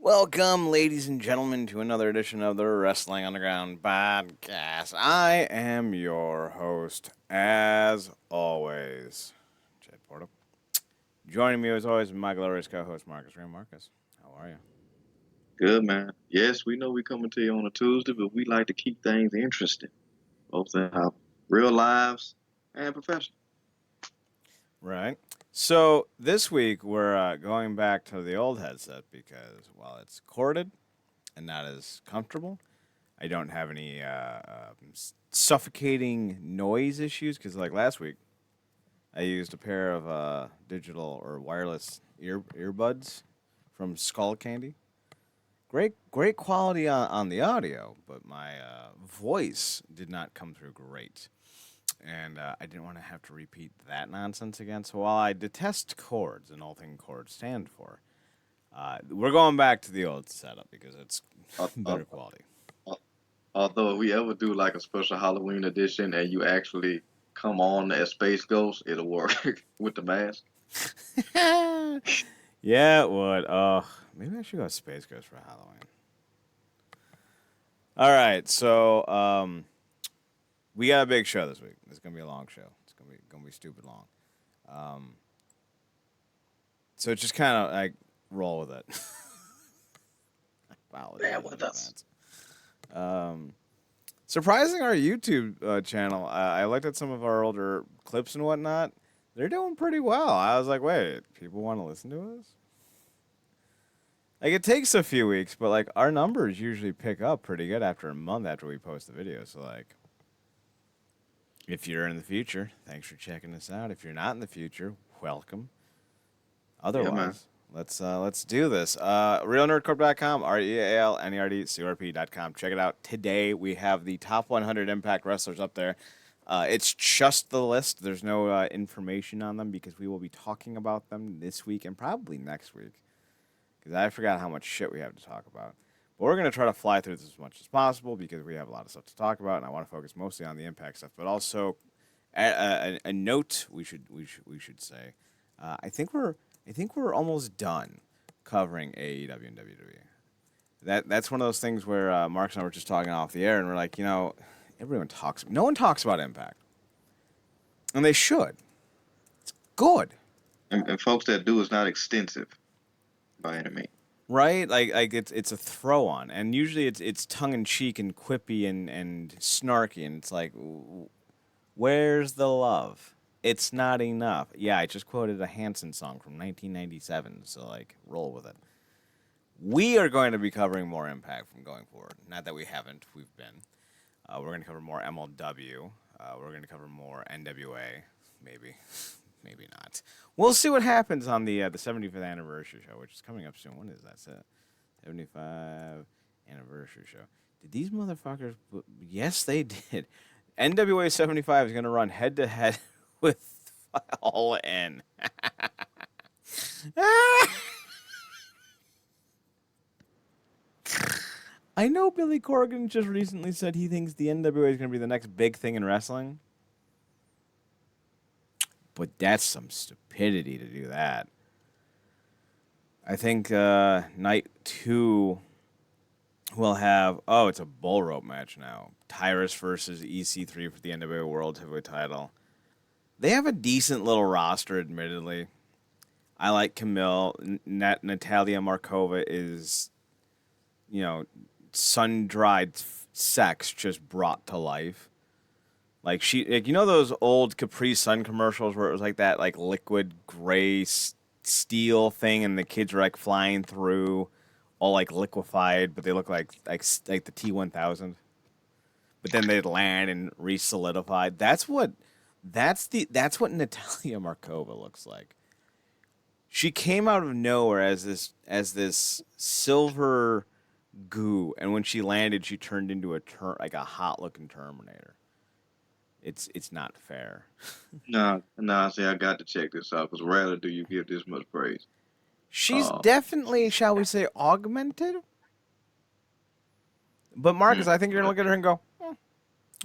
Welcome, ladies and gentlemen, to another edition of the Wrestling Underground podcast. I am your host, as always, Jed Porto. Joining me, as always, my glorious co-host, Marcus Ray. Marcus, how are you? Good, man. Yes, we know we coming to you on a Tuesday, but we like to keep things interesting, both in our real lives and professional. Right. So this week we're going back to the old headset because while it's corded and not as comfortable, I don't have any suffocating noise issues because, like last week, I used a pair of digital or wireless earbuds from Skull Candy. Great quality on the audio, but my voice did not come through great, and I didn't want to have to repeat that nonsense again. So while I detest chords and all things chords stand for, we're going back to the old setup because it's Uh, uh, better quality. uh, Although if we ever do like a special Halloween edition and you actually come on as Space Ghost, it'll work with the mask. Yeah, it would. Oh, maybe I should go Space Ghost for Halloween. All right, so we got a big show this week. It's gonna be a long show. It's gonna be stupid long. Um, so just kind of like roll with it. Bear Apologize in with us. advance. Um, Surprising our YouTube channel. I looked at some of our older clips and whatnot. They're doing pretty well. I was like, wait, people want to listen to us? Like it takes a few weeks, but like our numbers usually pick up pretty good after a month after we post the video. So like, if you're in the future, thanks for checking us out. If you're not in the future, welcome. Yeah, man. Otherwise, let's do this. RealNerdCorp.com, RealNerdCorp.com. Check it out today. We have the top 100 Impact wrestlers up there. It's just the list. There's no information on them because we will be talking about them this week and probably next week. Because I forgot how much shit we have to talk about. But we're going to try to fly through this as much as possible because we have a lot of stuff to talk about, and I want to focus mostly on the Impact stuff. But also, a note we should say. I think we're almost done covering AEW and WWE. That's one of those things where Mark and I were just talking off the air, and we're like, no one talks about Impact, and they should. It's good. And folks that do is not extensive by any means. Right, like it's a throw on, and usually it's tongue in cheek and quippy and snarky, and it's like, where's the love? It's not enough. Yeah, I just quoted a Hanson song from 1997, so like, roll with it. We are going to be covering more Impact from going forward. Not that we haven't, we've been. We're going to cover more MLW. We're going to cover more NWA, maybe, maybe not. We'll see what happens on the 75th anniversary show, which is coming up soon. When is that? 75 anniversary show. Did these motherfuckers? Yes, they did. NWA 75 is going to run head to head with All In. I know Billy Corgan just recently said he thinks the NWA is going to be the next big thing in wrestling. But that's some stupidity to do that. I think night 2 will have... Oh, it's a bull rope match now. Tyrus versus EC3 for the NWA World Heavyweight title. They have a decent little roster, admittedly. I like Camille. Natalia Markova is, sun-dried sex just brought to life. Like those old Capri Sun commercials where it was like that like liquid gray steel thing, and the kids were like flying through, all like liquefied, but they look like the T-1000. But then they'd land and re-solidified. That's what Natalia Markova looks like. She came out of nowhere as this silver goo, and when she landed, she turned into like a hot looking Terminator. It's not fair. Nah, see, I got to check this out because rarely do you give this much praise. She's Uh, definitely, shall we say, augmented. But Marcus, I think you're gonna but look at her and go,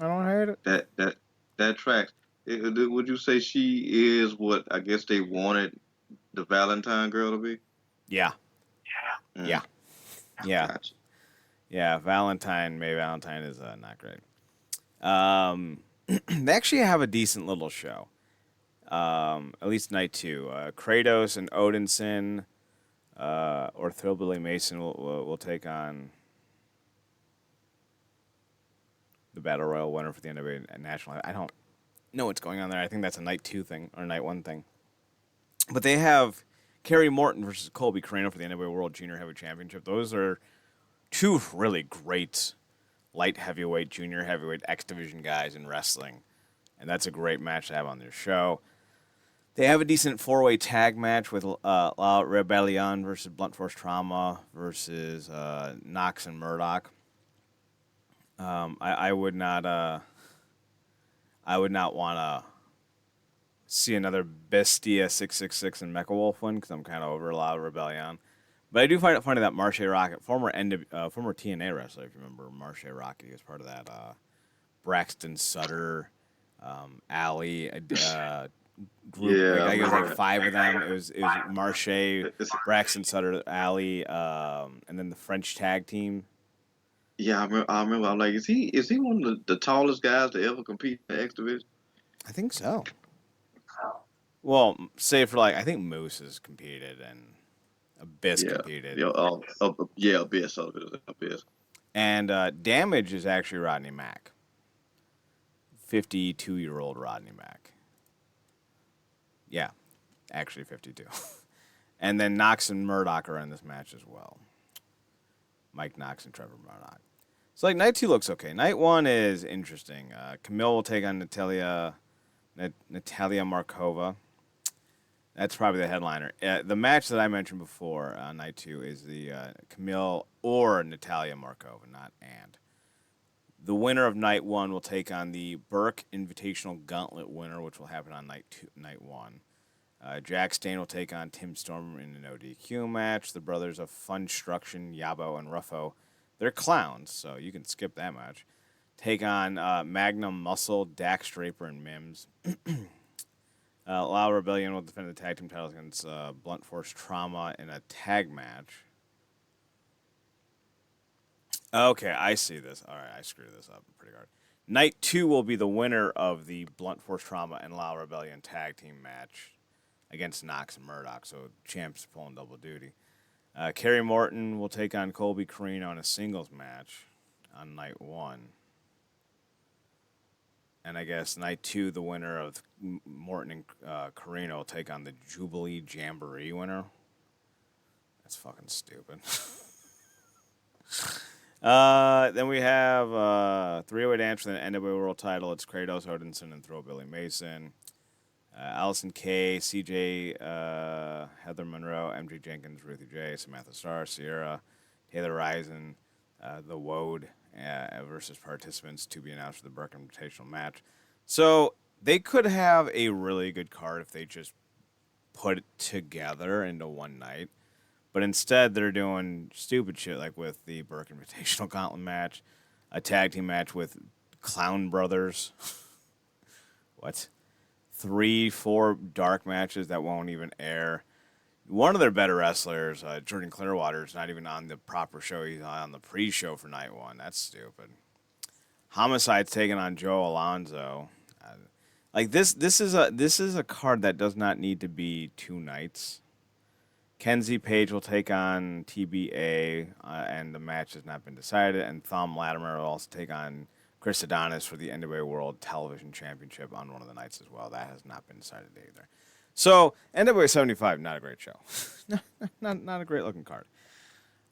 I don't hate it. that that tracks. Would you say she is what I guess they wanted the Valentine girl to be? Yeah, Mm. yeah. Yeah, Gotcha. yeah. May Valentine is not great. Um, they actually have a decent little show. At least night two. Kratos and Odinson or Thrillbilly Mason will take on the Battle Royal winner for the NWA National. I don't know what's going on there. I think that's a night two thing or night one thing. But they have Kerry Morton versus Colby Carano for the NWA World Junior Heavyweight Championship. Those are two really great light heavyweight, junior heavyweight, X Division guys in wrestling. And that's a great match to have on their show. They have a decent four-way tag match with La Rebellion versus Blunt Force Trauma versus Knox and Murdoch. I would not want to see another Bestia 666 and Mecha Wolf one because I'm kind of over La Rebellion. But I do find it funny that Marche Rocket, former TNA wrestler, if you remember Marche Rocket, he was part of that Braxton Sutter, Alley group. Yeah, I Like, I guess remember like that. five of them. It was Marche, It's, Braxton Sutter, Alley, and then the French tag team. yeah, I remember. I'm like, is he one of the tallest guys to ever compete in the X division? I think so. Well, say for like I think Moose has competed and Abyss Yeah, competed, yeah, yeah, Abyss, Abyss. and Damage is actually Rodney Mack, 52-year-old Rodney Mack. Yeah, actually 52. And then Knox and Murdoch are in this match as well. Mike Knox and Trevor Murdoch. So like night two looks okay. Night one is interesting. Camille will take on Natalia Markova. That's probably the headliner. The match that I mentioned before on night two is the Camille or Natalia Markova, not and. The winner of night one will take on the Burke Invitational Gauntlet winner, which will happen on night one. Jack Stain will take on Tim Storm in an ODQ match. The brothers of Funstruction, Yabo, and Ruffo, they're clowns, so you can skip that match. Take on Magnum Muscle, Dax Draper, and Mims. Lao Rebellion will defend the tag team titles against Blunt Force Trauma in a tag match. Okay, I see this. All right, I screwed this up pretty hard. Night two will be the winner of the Blunt Force Trauma and Lao Rebellion tag team match against Knox and Murdoch, so champs pulling double duty. Kerry Morton will take on Colby Carino in a singles match on night one. And I guess night two, the winner of Morton and Carino will take on the Jubilee Jamboree winner. That's fucking stupid. Then we have three-way dance for the NWA World Title. It's Kratos, Odinson, and Thrillbilly Mason. Allison Kay, CJ, Heather Monroe, MJ Jenkins, Ruthie J, Samantha Starr, Sierra, Taylor Risen, the Woad versus participants to be announced for the Burke Invitational match. So they could have a really good card if they just put it together into one night. But instead, they're doing stupid shit like with the Burke Invitational Gauntlet match, a tag team match with Clown Brothers. What? 3, 4 dark matches that won't even air. One of their better wrestlers, Jordan Clearwater, is not even on the proper show. He's on the pre-show for night one. That's stupid. Homicide's taking on Joe Alonzo. Like this is a card that does not need to be 2 nights. Kenzie Page will take on TBA, and the match has not been decided. And Thom Latimer will also take on Chris Adonis for the NWA World Television Championship on one of the nights as well. That has not been decided either. So NWA 75, not a great show. not a great looking card.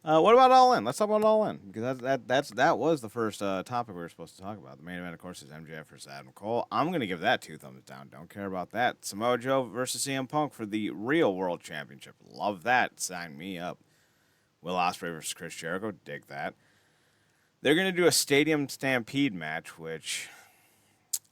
What about All In? Let's talk about All In because that was the first topic we were supposed to talk about. The main event, of course, is MJF versus Adam Cole. I'm gonna give that 2 thumbs down. Don't care about that. Samoa Joe versus CM Punk for the real World Championship. Love that. Sign me up. Will Ospreay versus Chris Jericho. Dig that. They're gonna do a Stadium Stampede match, which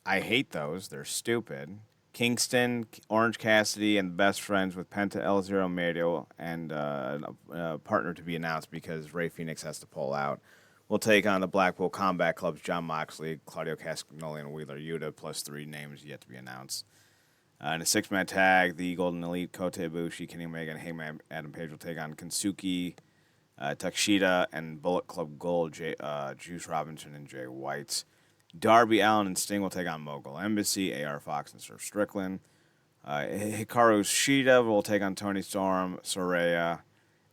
I hate those. They're stupid. Kingston, Orange Cassidy, and Best Friends with Penta El Zero Medio and a partner to be announced because Ray Phoenix has to pull out. We'll take on the Blackpool Combat Club's John Moxley, Claudio Castagnoli, and Wheeler Yuta, plus 3 names yet to be announced. In a 6-man tag, the Golden Elite, Kota Ibushi, Kenny Omega, and Hangman Adam Page will take on Kensuke, Takeshita and Bullet Club Gold, Juice Robinson and Jay White. Darby Allin and Sting will take on Mogul Embassy, AR Fox and Swerve Strickland. Hikaru Shida will take on Tony Storm, Soraya,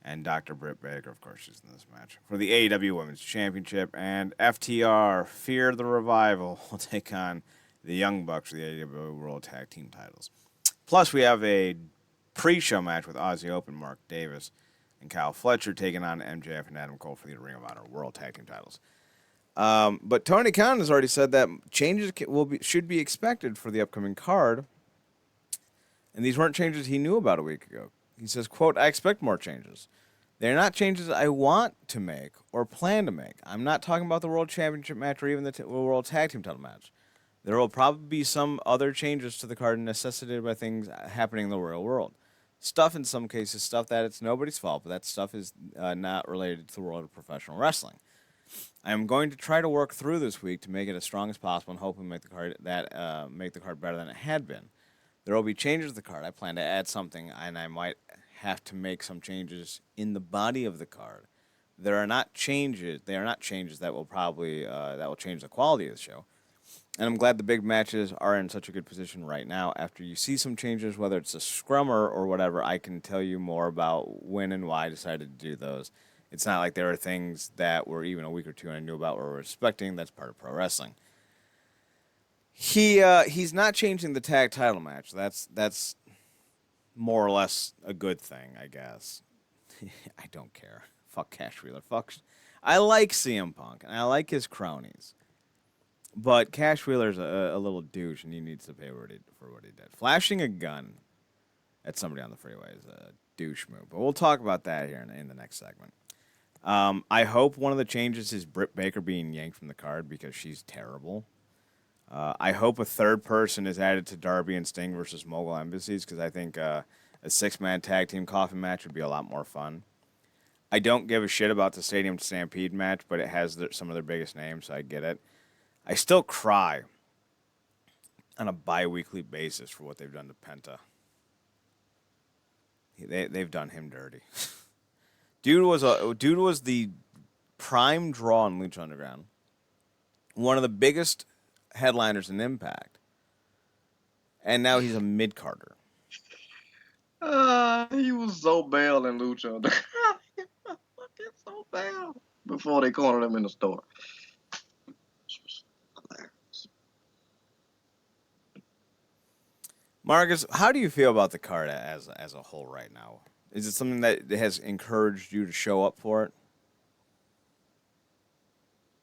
and Dr. Britt Baker. Of course, she's in this match. For the AEW Women's Championship, and FTR, Fear the Revival, will take on the Young Bucks for the AEW World Tag Team titles. Plus, we have a pre-show match with Aussie Open, Mark Davis, and Kyle Fletcher taking on MJF and Adam Cole for the Ring of Honor World Tag Team titles. But Tony Khan has already said that changes should be expected for the upcoming card, and these weren't changes he knew about a week ago. He says, quote, I expect more changes. They're not changes I want to make or plan to make. I'm not talking about the World Championship match or even the World Tag Team title match. There will probably be some other changes to the card necessitated by things happening in the real world. Stuff in some cases, stuff that it's nobody's fault, but that stuff is not related to the world of professional wrestling. I am going to try to work through this week to make it as strong as possible and hoping make the card better than it had been. There will be changes to the card. I plan to add something, and I might have to make some changes in the body of the card. They are not changes that will probably that will change the quality of the show. And I'm glad the big matches are in such a good position right now. After you see some changes, whether it's a scrummer or whatever, I can tell you more about when and why I decided to do those. It's not like there are things that were even a week or two I knew about or were expecting. That's part of pro wrestling. He's not changing the tag title match. That's more or less a good thing, I guess. I don't care. Fuck Cash Wheeler. I like CM Punk and I like his cronies. But Cash Wheeler's a little douche, and he needs to pay for what he did. Flashing a gun at somebody on the freeway is a douche move. But we'll talk about that here in the next segment. I hope one of the changes is Britt Baker being yanked from the card because she's terrible. I hope a third person is added to Darby and Sting versus Mogul Embassies because I think a six-man tag team coffin match would be a lot more fun. I don't give a shit about the Stadium Stampede match, but it has some of their biggest names, so I get it. I still cry on a bi-weekly basis for what they've done to Penta. They've done him dirty. Dude was the prime draw in Lucha Underground. One of the biggest headliners in Impact. And now he's a mid-carder. He was so bad in Lucha. Fucking so bad. Before they cornered him in the store. Marcus, how do you feel about the card as a whole right now? Is it something that has encouraged you to show up for it?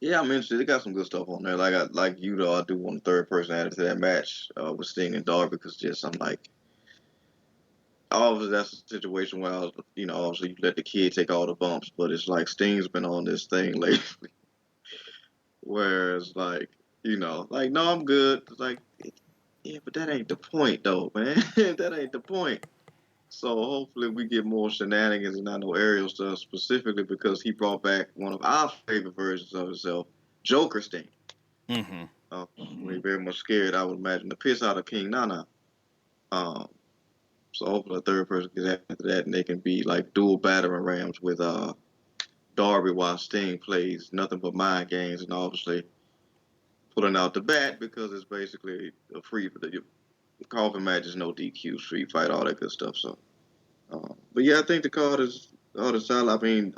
Yeah, I'm interested. They got some good stuff on there. Like you though, I do want a third person added to that match with Sting and Darby because just I'm like, obviously that's a situation where obviously you let the kid take all the bumps, but it's like Sting's been on this thing lately, where it's like, like no, I'm good. It's like, yeah, but that ain't the point though, man. That ain't the point. So hopefully we get more shenanigans and not no aerial stuff specifically because he brought back one of our favorite versions of himself, Joker Sting. Mm-hmm. When very much scared, I would imagine the piss out of King Nana. Um, so hopefully a third person gets after that and they can be like dual battering rams with Darby while Sting plays nothing but mind games and obviously pulling out the bat because it's basically a free the coffin match is no DQ, street fight, all that good stuff. So. But yeah, I think the card is solid. I mean,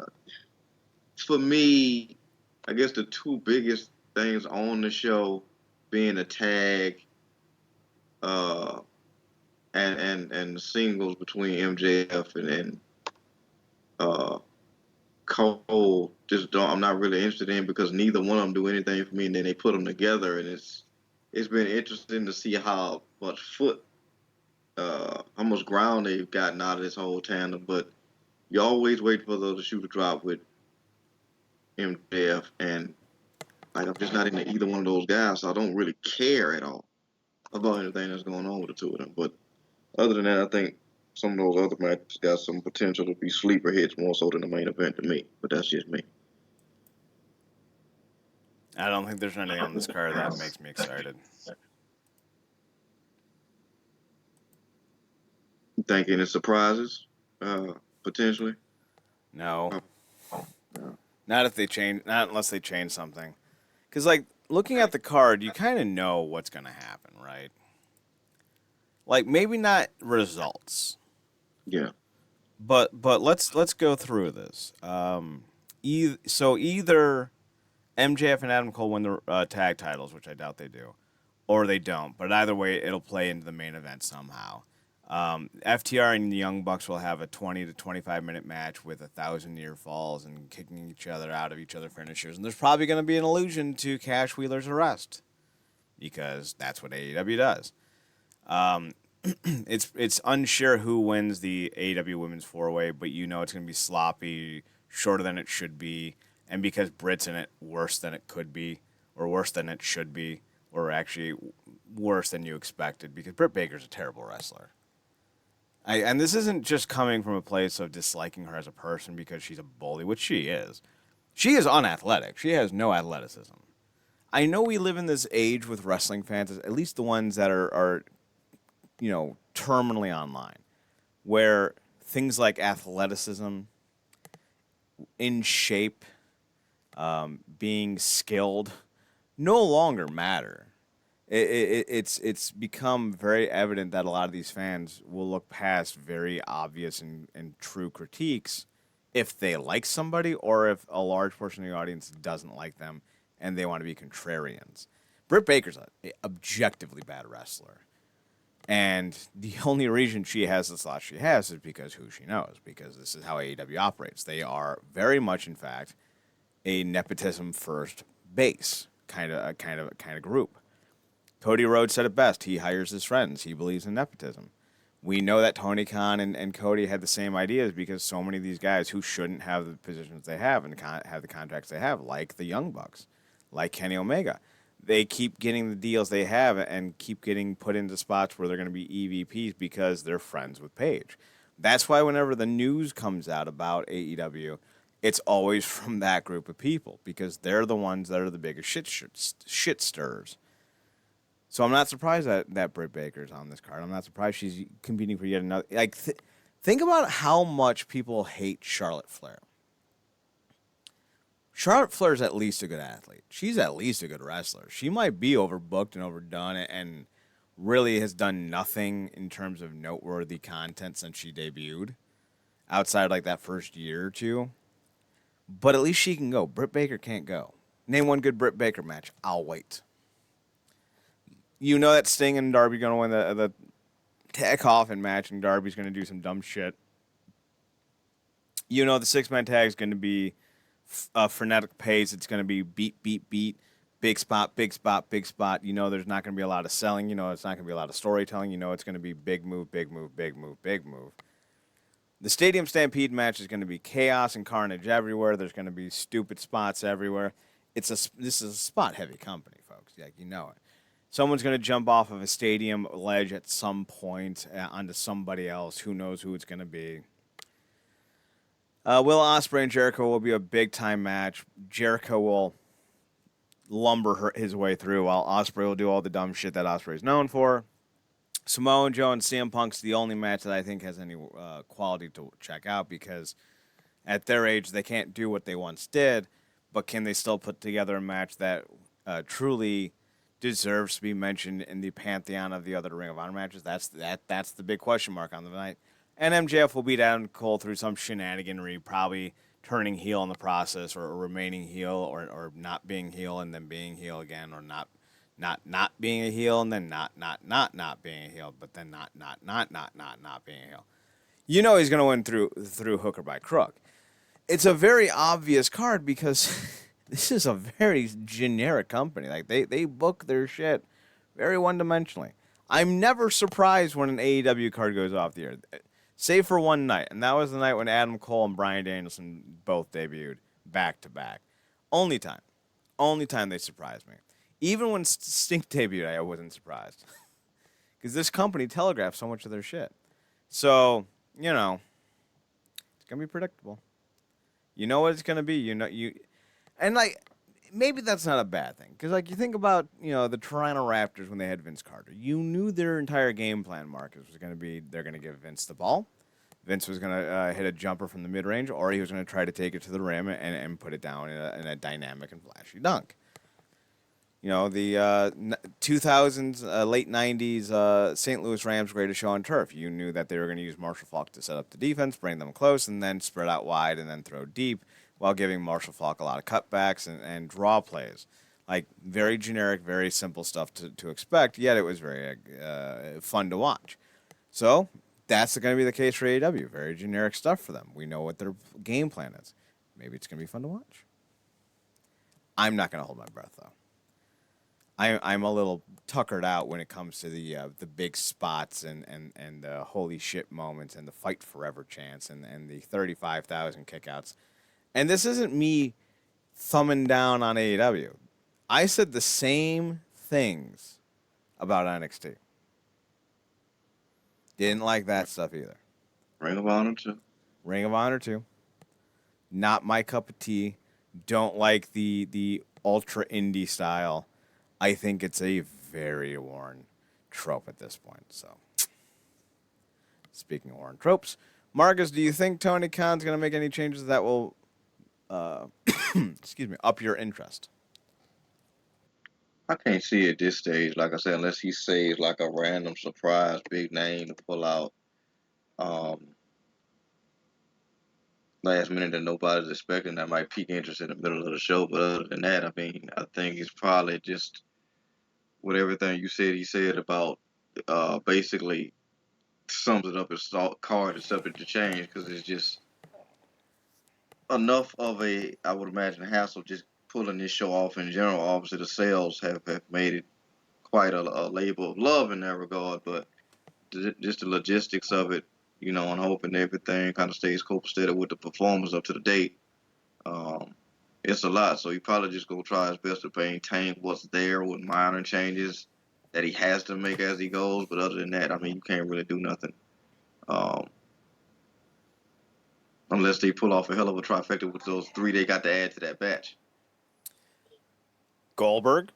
for me, I guess the two biggest things on the show being a tag, uh, and the singles between MJF and uh, Cole. Just don't. I'm not really interested in because neither one of them do anything for me, and then they put them together, and it's been interesting to see how much how much ground they've gotten out of this whole tandem, but. You always wait for the shoe to drop with MJF, and like I'm just not into either one of those guys, so I don't really care at all about anything that's going on with the two of them. But other than that, I think some of those other matches got some potential to be sleeper hits more so than the main event to me. But that's just me. I don't think there's anything on this card that makes me excited. You think any surprises, potentially? No. Yeah. Not unless they change something. Because, like, looking at the card, you kind of know what's going to happen, right? Like, maybe not results, Yeah. but let's go through this. So either MJF and Adam Cole win the tag titles, which I doubt they do, or they don't. But either way, it'll play into the main event somehow. FTR and the Young Bucks will have a 20 to 25-minute match with 1,000 near falls and kicking each other out of each other finishers. And there's probably going to be an allusion to Cash Wheeler's arrest because that's what AEW does. Um, it's unsure who wins the AEW Women's Four Way, but you know it's going to be sloppy, shorter than it should be, and because Britt's in it, worse than it could be, or worse than it should be, or actually worse than you expected, because Britt Baker's a terrible wrestler. And this isn't just coming from a place of disliking her as a person because she's a bully, which she is. She is unathletic. She has no athleticism. I know we live in this age with wrestling fans, at least the ones that are terminally online, where things like athleticism, in shape, being skilled, no longer matter. It's become very evident that a lot of these fans will look past very obvious and true critiques if they like somebody or if a large portion of the audience doesn't like them and they want to be contrarians. Britt Baker's a objectively bad wrestler. And the only reason she has the slot she has is because who she knows, because this is how AEW operates. They are very much, in fact, a nepotism first base kind of group. Cody Rhodes said it best. He hires his friends. He believes in nepotism. We know that Tony Khan and Cody had the same ideas because so many of these guys who shouldn't have the positions they have and have the contracts they have, like the Young Bucks, like Kenny Omega, they keep getting the deals they have and keep getting put into spots where they're going to be EVPs because they're friends with Paige. That's why whenever the news comes out about AEW, it's always from that group of people because they're the ones that are the biggest shit stirrers. So I'm not surprised that Britt Baker's on this card. I'm not surprised she's competing for yet another. Think about how much people hate Charlotte Flair. Charlotte Flair's at least a good athlete. She's at least a good wrestler. She might be overbooked and overdone and really has done nothing in terms of noteworthy content since she debuted, outside like that first year or two. But at least she can go. Britt Baker can't go. Name one good Britt Baker match. I'll wait. You know that Sting and Darby going to win the tag coffin match, and Darby's going to do some dumb shit. You know the six-man tag is going to be a frenetic pace. It's going to be beat, beat, beat, big spot, big spot, big spot. You know there's not going to be a lot of selling. You know it's not going to be a lot of storytelling. You know it's going to be big move, big move, big move, big move. The Stadium Stampede match is going to be chaos and carnage everywhere. There's going to be stupid spots everywhere. This is a spot-heavy company, folks. Like, you know it. Someone's going to jump off of a stadium ledge at some point onto somebody else. Who knows who it's going to be. Will Ospreay and Jericho will be a big-time match. Jericho will lumber his way through while Ospreay will do all the dumb shit that Ospreay is known for. Samoa Joe and CM Punk's the only match that I think has any quality to check out because at their age they can't do what they once did, but can they still put together a match that truly deserves to be mentioned in the pantheon of the other Ring of Honor matches? That's the big question mark on the night. And MJF will beat Adam Cole through some shenaniganry, probably turning heel in the process or remaining heel or not being heel and then being heel again or not being a heel and then not being a heel, but then not being a heel. You know he's going to win through hook or by crook. It's a very obvious card because this is a very generic company. Like they book their shit very one-dimensionally. I'm never surprised when an AEW card goes off the air, save for one night, and that was the night when Adam Cole and Bryan Danielson both debuted back to back. Only time they surprised me. Even when Sting debuted, I wasn't surprised because this company telegraphs so much of their shit. So it's gonna be predictable. You know what it's gonna be. And like maybe that's not a bad thing because like you think about the Toronto Raptors when they had Vince Carter. You knew their entire game plan, Marcus, was gonna be they're gonna give Vince the ball. Vince was going to hit a jumper from the mid range, or he was going to try to take it to the rim and put it down in a dynamic and flashy dunk. You know, the 2000s, late 90s St. Louis Rams greatest show on turf. You knew that they were going to use Marshall Faulk to set up the defense, bring them close, and then spread out wide and then throw deep while giving Marshall Faulk a lot of cutbacks and draw plays. Like, very generic, very simple stuff to expect, yet it was very fun to watch. So, that's going to be the case for AEW. Very generic stuff for them. We know what their game plan is. Maybe it's going to be fun to watch. I'm not going to hold my breath, though. I'm a little tuckered out when it comes to the big spots and the holy shit moments and the fight forever chants and the 35,000 kickouts. And this isn't me thumbing down on AEW. I said the same things about NXT. Didn't like that stuff either. Ring of Honor too. Ring of Honor too. Not my cup of tea. Don't like the ultra indie style. I think it's a very worn trope at this point. So, speaking of worn tropes, Marcus, do you think Tony Khan's going to make any changes that will, excuse me, up your interest? I can't see at this stage, like I said, unless he saves like a random surprise big name to pull out last minute that nobody's expecting that might pique interest in the middle of the show. But other than that, I mean, I think it's probably just with everything you said, he said about basically sums it up as card is subject to change because it's just enough of a, I would imagine, hassle just pulling this show off in general. Obviously, the sales have made it quite a labor of love in that regard, but just the logistics of it, you know, and hoping everything kind of stays copacetic with the performance up to the date. Um, it's a lot, so he probably just gonna try his best to maintain what's there with minor changes that he has to make as he goes. But other than that, I mean, you can't really do nothing um, unless they pull off a hell of a trifecta with those three they got to add to that batch. Goldberg?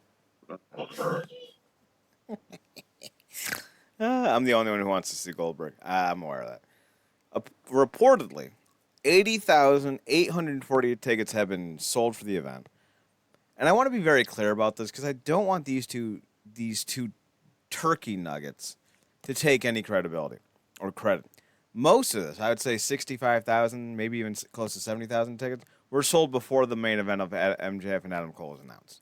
I'm the only one who wants to see Goldberg. I'm aware of that. Reportedly, 80,848 tickets have been sold for the event. And I want to be very clear about this because I don't want these two turkey nuggets to take any credibility or credit. Most of this, I would say 65,000, maybe even close to 70,000 tickets, were sold before the main event of MJF and Adam Cole was announced.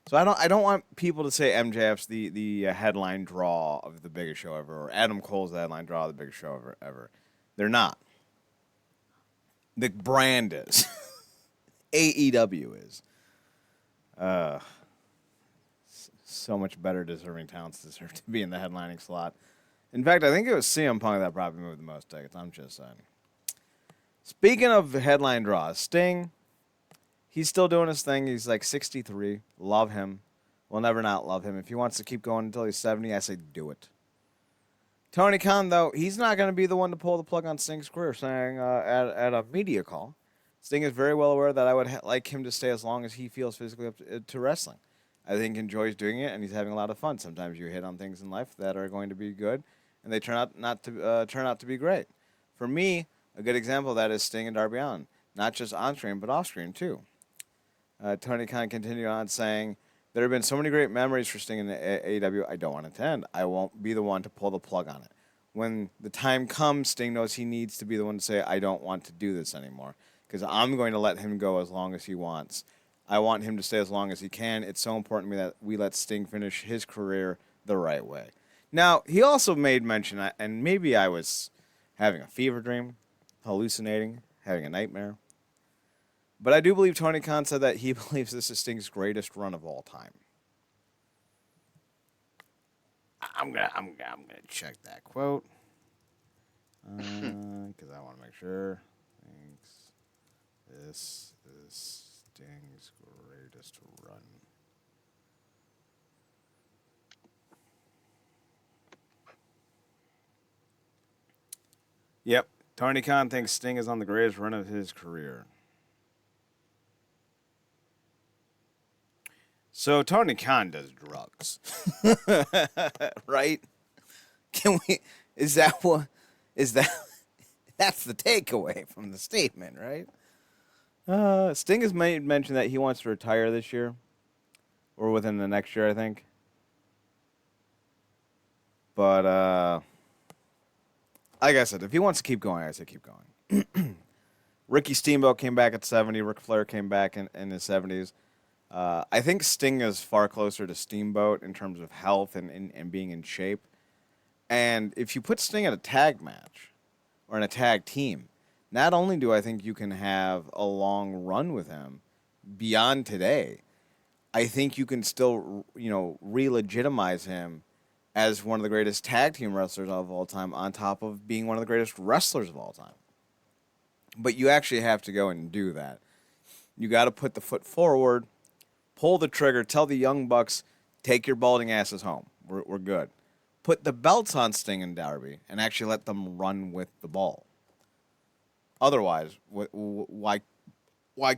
So I don't want people to say MJF's the headline draw of the biggest show ever, or Adam Cole's the headline draw of the biggest show ever. They're not. The brand is. AEW is. So much better deserving talents deserve to be in the headlining slot. In fact, I think it was CM Punk that probably moved the most tickets. I'm just saying. Speaking of headline draws, Sting, he's still doing his thing. He's like 63. Love him. We'll never not love him. If he wants to keep going until he's 70, I say do it. Tony Khan, though, he's not going to be the one to pull the plug on Sting's career, saying at a media call. Sting is very well aware that I would like him to stay as long as he feels physically up to wrestling. I think he enjoys doing it, and he's having a lot of fun. Sometimes you hit on things in life that are going to be good, and they turn out to be great. For me, a good example of that is Sting and Darby Allin, not just on screen but off screen too. Tony Khan continued on saying, "There have been so many great memories for Sting in AEW. I don't want it to end. I won't be the one to pull the plug on it. When the time comes, Sting knows he needs to be the one to say, I don't want to do this anymore, because I'm going to let him go as long as he wants. I want him to stay as long as he can. It's so important to me that we let Sting finish his career the right way." Now, he also made mention, and maybe I was having a fever dream, hallucinating, having a nightmare, but I do believe Tony Khan said that he believes this is Sting's greatest run of all time. I'm gonna check that quote because I want to make sure. Thanks. This is Sting's greatest run. Yep, Tony Khan thinks Sting is on the greatest run of his career. So Tony Khan does drugs, right? Can we? Is that what? Is that? That's the takeaway from the statement, right? Sting has made mention that he wants to retire this year or within the next year, I think. But like I said, if he wants to keep going, I say keep going. Ricky Steamboat came back at 70. Ric Flair came back in his 70s. I think Sting is far closer to Steamboat in terms of health and being in shape. And if you put Sting in a tag match or in a tag team, not only do I think you can have a long run with him beyond today, I think you can still, re-legitimize him as one of the greatest tag team wrestlers of all time, on top of being one of the greatest wrestlers of all time. But you actually have to go and do that. You got to put the foot forward, pull the trigger, tell the Young Bucks, take your balding asses home. We're good. Put the belts on Sting and Darby and actually let them run with the ball. Otherwise, why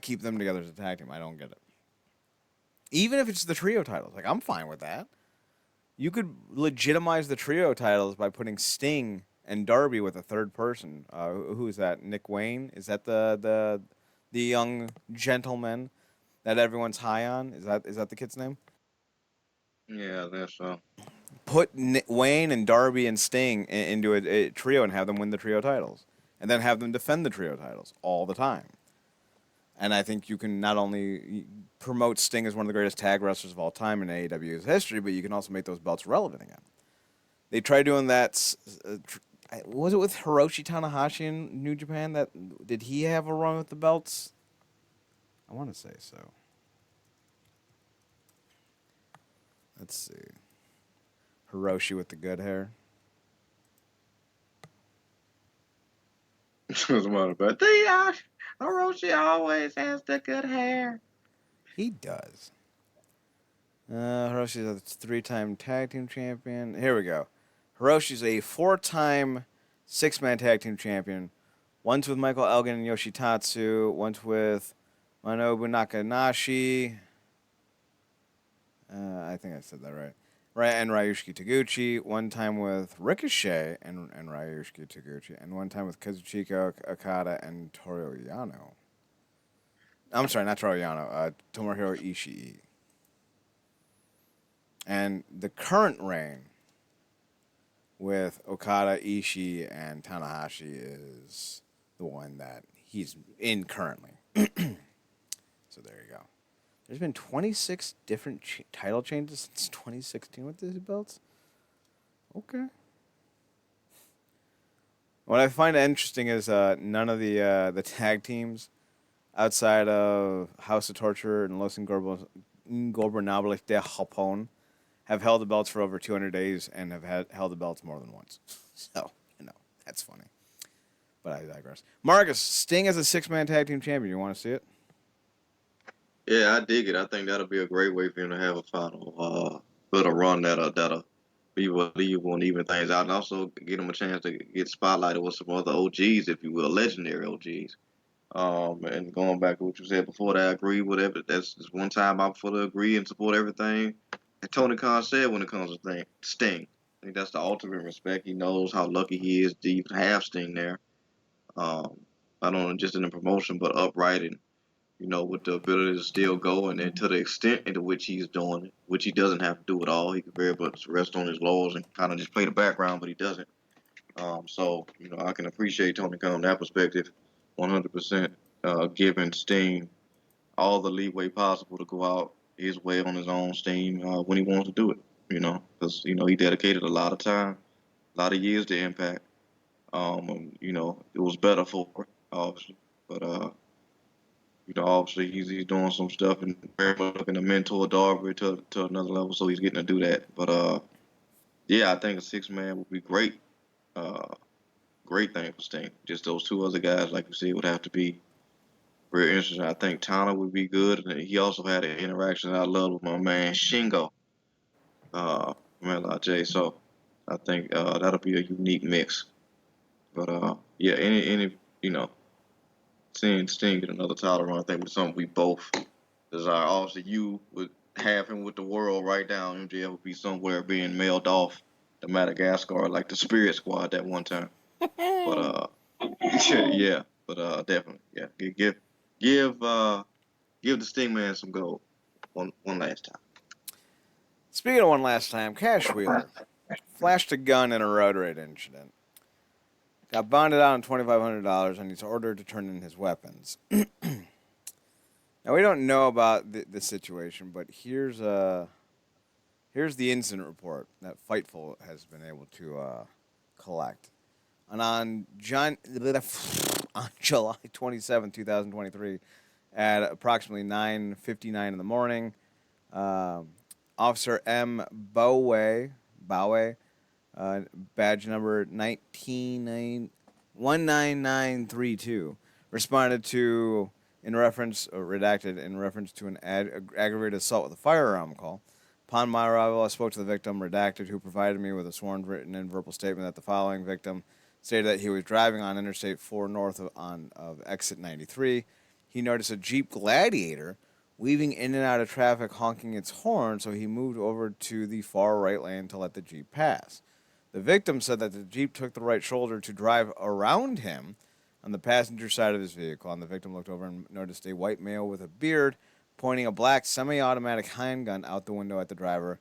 keep them together as a tag team? I don't get it. Even if it's the trio titles, like I'm fine with that. You could legitimize the trio titles by putting Sting and Darby with a third person. Who is that? Nick Wayne? Is that the young gentleman that everyone's high on? Is that the kid's name? Yeah, that's Put Wayne and Darby and Sting into a trio and have them win the trio titles, and then have them defend the trio titles all the time. And I think you can not only promote Sting as one of the greatest tag wrestlers of all time in AEW's history, but you can also make those belts relevant again. They tried doing that. Was it with Hiroshi Tanahashi in New Japan? Did he have a run with the belts? I want to say so. Let's see. Hiroshi with the good hair. something about the Orochi always has the good hair. He does. Hiroshi's a three-time tag team champion. Here we go. Hiroshi's a four-time six-man tag team champion. Once with Michael Elgin and Yoshitatsu. Once with Manobu Nakanashi. I think I said that right. Right, and Ryusuke Taguchi. One time with Ricochet and Ryusuke Taguchi. And one time with Kazuchika Okada and Toru Yano. I'm sorry, not Toru Yano. Tomohiro Ishii. And the current reign with Okada, Ishii, and Tanahashi is the one that he's in currently. So there you go. There's been 26 different title changes since 2016 with these belts. Okay. What I find interesting is none of the tag teams outside of House of Torture and Los Ingobernables de Japón have held the belts for over 200 days and have held the belts more than once. So, that's funny. But I digress. Marcus, Sting as a six-man tag team champion. You want to see it? Yeah, I dig it. I think that'll be a great way for him to have a final, bit of run that'll be believable and even things out, and also get him a chance to get spotlighted with some other OGs, if you will, legendary OGs. And going back to what you said before, that I agree with it. That's one time I fully agree and support everything that Tony Khan said when it comes to Sting. I think that's the ultimate respect. He knows how lucky he is to even have Sting there. Um, not only just in the promotion, but upright and with the ability to still go, and then to the extent into which he's doing it, which he doesn't have to do it all. He could very much rest on his laurels and kind of just play the background, but he doesn't. So I can appreciate Tony Khan from that perspective, 100%, giving Sting all the leeway possible to go out his way on his own steam when he wants to do it. Because he dedicated a lot of time, a lot of years to Impact. It was better for it, obviously, but obviously he's doing some stuff and very much looking to mentor Darby to another level, so he's getting to do that. But yeah, I think a six man would be great. Uh, Great thing for Sting. Just those two other guys, like you said, would have to be very interesting. I think Tana would be good, and he also had an interaction I love with my man Shingo, from LIJ. So I think that'll be a unique mix. But yeah, any seeing Sting get another title run, I think was something we both desire. Obviously, you would have him with the world right now. MJF would be somewhere being mailed off to Madagascar like the Spirit Squad that one time. But Yeah, but definitely, yeah. Give give the Stingman some gold one last time. Speaking of one last time, Cash Wheeler flashed a gun in a road rage incident. Got bonded out on $2,500 and he's ordered to turn in his weapons. Now we don't know about the situation, but here's the incident report that Fightful has been able to collect. And on July 27, 2023, at approximately 9:59 in the morning, um, Officer M. Bowe, badge number 19932, responded to in reference redacted in reference to an aggravated assault with a firearm call. Upon my arrival, I spoke to the victim, redacted, who provided me with a sworn, written, and verbal statement that the following victim stated that he was driving on Interstate 4 north of exit 93. He noticed a Jeep Gladiator weaving in and out of traffic, honking its horn, so he moved over to the far right lane to let the Jeep pass. The victim said that the Jeep took the right shoulder to drive around him on the passenger side of his vehicle, and the victim looked over and noticed a white male with a beard pointing a black semi-automatic handgun out the window at the driver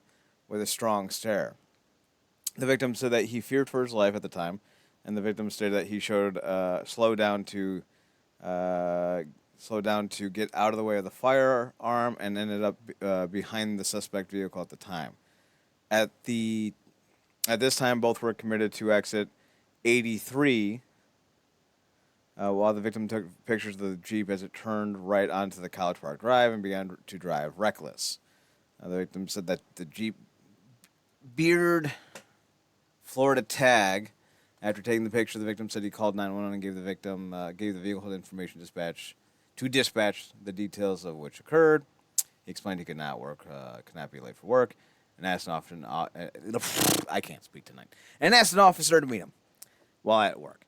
with a strong stare. The victim said that he feared for his life at the time, and the victim stated that he showed uh, slow down to get out of the way of the firearm, and ended up behind the suspect vehicle at the time. At the at this time, both were committed to exit 83, while the victim took pictures of the Jeep as it turned right onto the College Park Drive and began to drive reckless. The victim said that the Jeep Beard Florida tag. After taking the picture, the victim said he called 911 and gave the vehicle information dispatch to dispatch the details of which occurred. He explained he could not be late for work, and asked an officer. I can't speak tonight. And asked an officer to meet him while at work.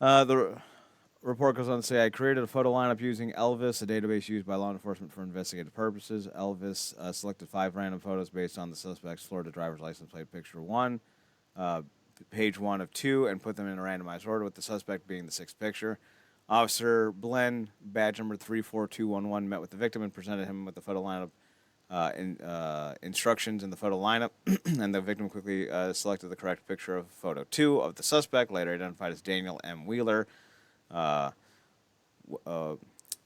The report goes on to say, I created a photo lineup using Elvis, a database used by law enforcement for investigative purposes. Elvis selected 5 random photos based on the suspect's Florida driver's license plate picture 1, page 1 of 2, and put them in a randomized order, with the suspect being the 6th picture. Officer Blen, badge number 34211, met with the victim and presented him with the photo lineup instructions in the photo lineup, and the victim quickly selected the correct picture of photo 2 of the suspect, later identified as Daniel M. Wheeler. Uh,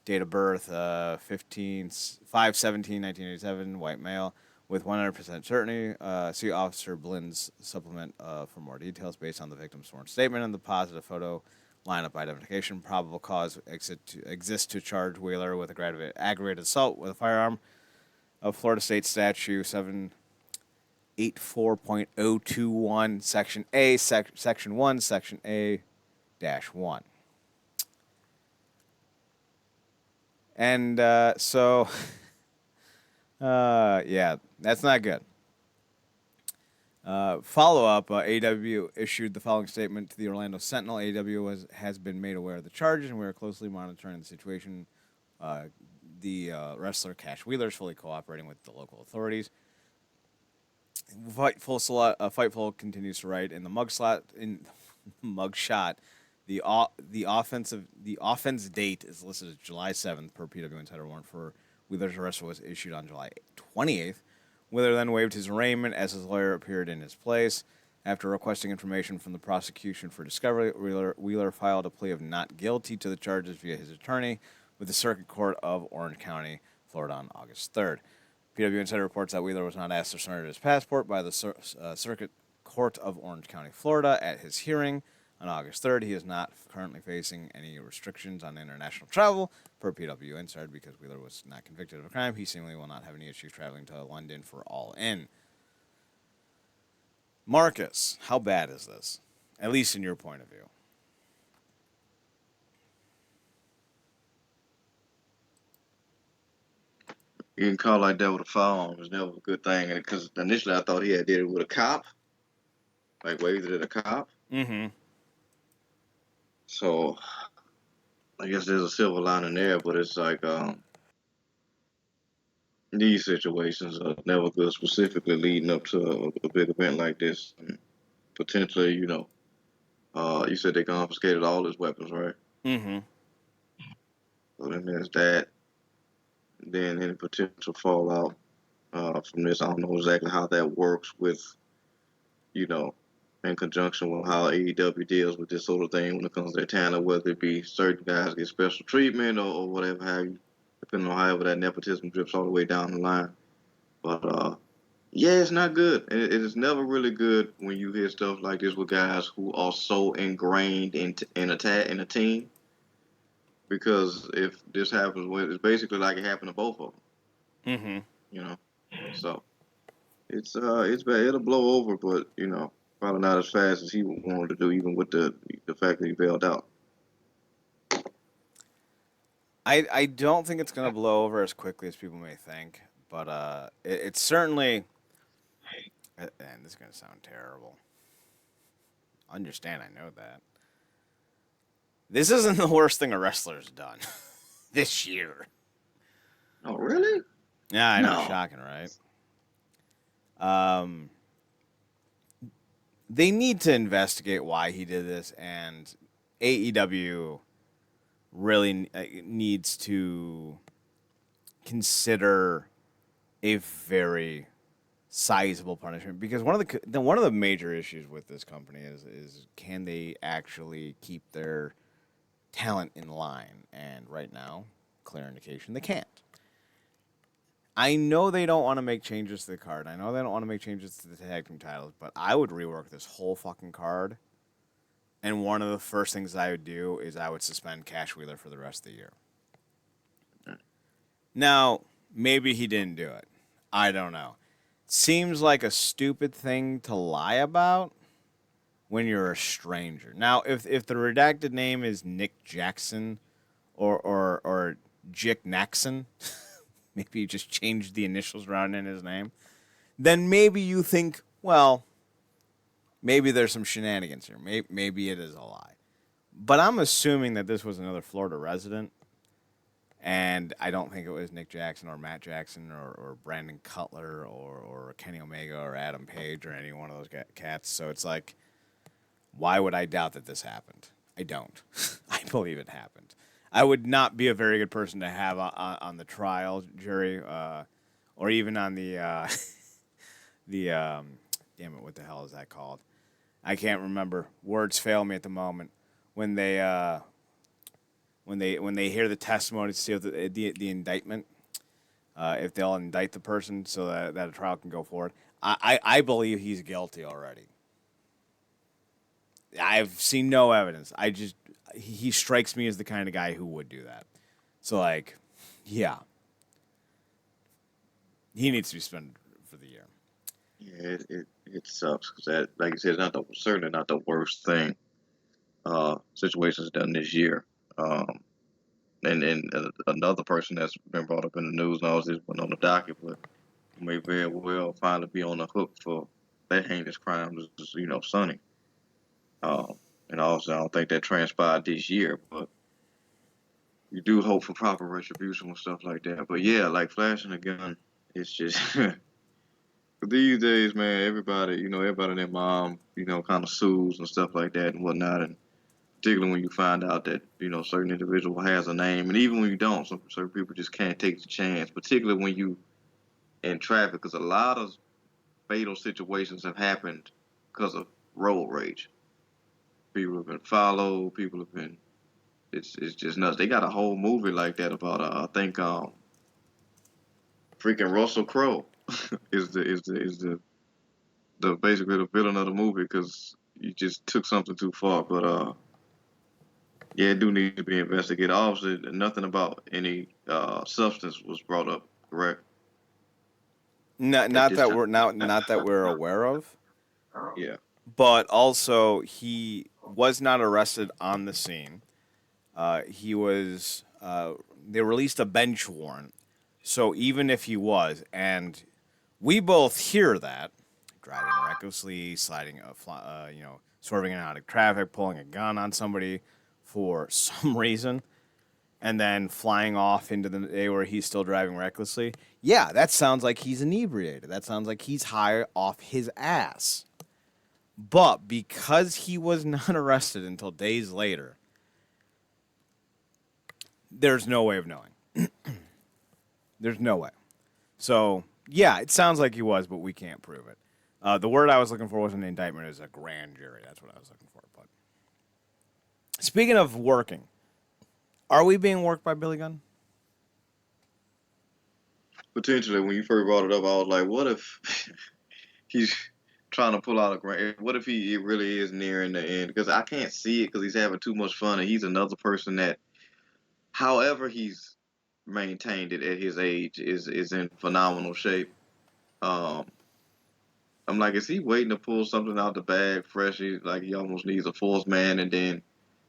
Date of birth 5/17/1987, white male, with 100% certainty. See Officer Blin's supplement for more details based on the victim's sworn statement and the positive photo lineup identification. Probable cause exists to charge Wheeler with aggravated assault with a firearm of Florida State Statute 784.021, Section A, Section 1, Section A-1. And yeah, that's not good. Follow up, AW issued the following statement to the Orlando Sentinel. AW has been made aware of the charges, and we are closely monitoring the situation. The wrestler Cash Wheeler is fully cooperating with the local authorities. Fightful continues to write in the mugshot. The offense date is listed as July 7th per PW Insider warrant for Wheeler's arrest was issued on July 28th. Wheeler then waived his arraignment as his lawyer appeared in his place. After requesting information from the prosecution for discovery, Wheeler filed a plea of not guilty to the charges via his attorney with the Circuit Court of Orange County, Florida on August 3rd. PW Insider reports that Wheeler was not asked to surrender his passport by the Circuit Court of Orange County, Florida at his hearing on August 3rd. He is not currently facing any restrictions on international travel per PW Insider because Wheeler was not convicted of a crime. He seemingly will not have any issues traveling to London for All In. Marcus, how bad is this? At least in your point of view. Getting caught like that with a firearm is never a good thing, and because initially I thought he had did it with a cop, like waved it at a cop. Mm-hmm. So I guess there's a silver lining there, but it's like these situations are never good, specifically leading up to a big event like this, and potentially, you know, You said they confiscated all his weapons, right? Mm-hmm. So then there's that. Then any potential fallout from this, I don't know exactly how that works with, you know, in conjunction with how AEW deals with this sort of thing when it comes to their talent, whether it be certain guys get special treatment or whatever have you, depending on however that nepotism drips all the way down the line. But yeah, it's not good. It is never really good when you hear stuff like this with guys who are so ingrained in a team. Because if this happens, well, it's basically like it happened to both of them. Mm-hmm. You know, so it's bad. It'll blow over, but probably not as fast as he wanted to do, even with the fact that he bailed out. I don't think it's gonna blow over as quickly as people may think, but it's certainly. And this is gonna sound terrible. Understand, I know that. This isn't the worst thing a wrestler's done this year. Oh, really? Yeah, I know, No. shocking, right? Um, they need to investigate why he did this, and AEW really needs to consider a very sizable punishment because one of the major issues with this company is can they actually keep their talent in line, and right now, clear indication they can't. I know they don't want to make changes to the card. I know they don't want to make changes to the tag team titles, but I would rework this whole fucking card. And one of the first things I would do is I would suspend Cash Wheeler for the rest of the year. Now, maybe he didn't do it. I don't know. Seems like a stupid thing to lie about when you're a stranger. Now, if the redacted name is Nick Jackson or Jick Naxon, maybe you just changed the initials around in his name, then maybe you think, well, maybe there's some shenanigans here. Maybe it is a lie. But I'm assuming that this was another Florida resident, and I don't think it was Nick Jackson or Matt Jackson or Brandon Cutler or Kenny Omega or Adam Page or any one of those cats. So it's like, why would I doubt that this happened? I don't. I believe it happened. I would not be a very good person to have on the trial jury, or even on the the damn it, what the hell is that called? I can't remember. Words fail me at the moment. When they when they hear the testimony to see if the indictment, if they'll indict the person so that a trial can go forward. I believe he's guilty already. I've seen no evidence. He strikes me as the kind of guy who would do that. So like, yeah, he needs to be suspended for the year. Yeah, it sucks because that, like you said, it's certainly not the worst thing. Situations done this year. Um, and another person that's been brought up in the news and all this one on the docket, but may very well finally be on the hook for that heinous crime is Sonny. And also, I don't think that transpired this year, but you do hope for proper retribution and stuff like that. But yeah, like flashing a gun, it's just these days, man. Everybody and their mom, kind of sues and stuff like that and whatnot, and particularly when you find out that certain individual has a name, and even when you don't, some certain people just can't take the chance. Particularly when you in traffic, because a lot of fatal situations have happened because of road rage. People have been followed. People have been. It's just nuts. They got a whole movie like that about I think freaking Russell Crowe is the basically the villain of the movie because you just took something too far. But yeah, it do need to be investigated. Obviously, nothing about any substance was brought up. Correct. Not At not this that time. we're aware of, Yeah. but also he was not arrested on the scene. He was. They released a bench warrant, so even if he was, and we both hear that driving recklessly, sliding, swerving in and out of traffic, pulling a gun on somebody for some reason, and then flying off into the day where he's still driving recklessly. Yeah, that sounds like he's inebriated. That sounds like he's high off his ass. But because he was not arrested until days later, there's no way of knowing. There's no way. So, yeah, it sounds like he was, but we can't prove it. The word I was looking for wasn't an indictment, it was a grand jury. That's what I was looking for. But speaking of working, are we being worked by Billy Gunn? Potentially, when you first brought it up, I was like, what if he's trying to pull out a grand? What if it really is nearing the end? Because I can't see it because he's having too much fun, and he's another person that, however he's maintained it at his age, is in phenomenal shape. Um, I'm like, is he waiting to pull something out the bag fresh? Like he almost needs a fourth man, and then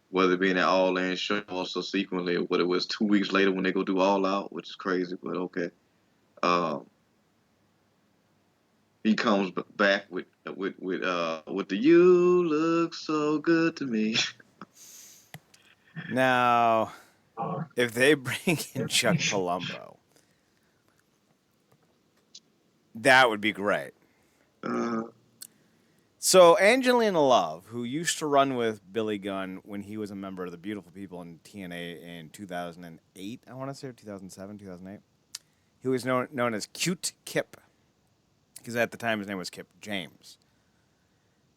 whether it being an all in show or subsequently, or whether it was 2 weeks later when they go do all out, which is crazy, but okay. Um, he comes back with the "You look so good to me." Now, if they bring in Chuck Palumbo, that would be great. Uh, So Angelina Love, who used to run with Billy Gunn when he was a member of the Beautiful People in TNA in 2008, I want to say, or 2007, 2008. He was known as Cute Kip, because at the time his name was Kip James.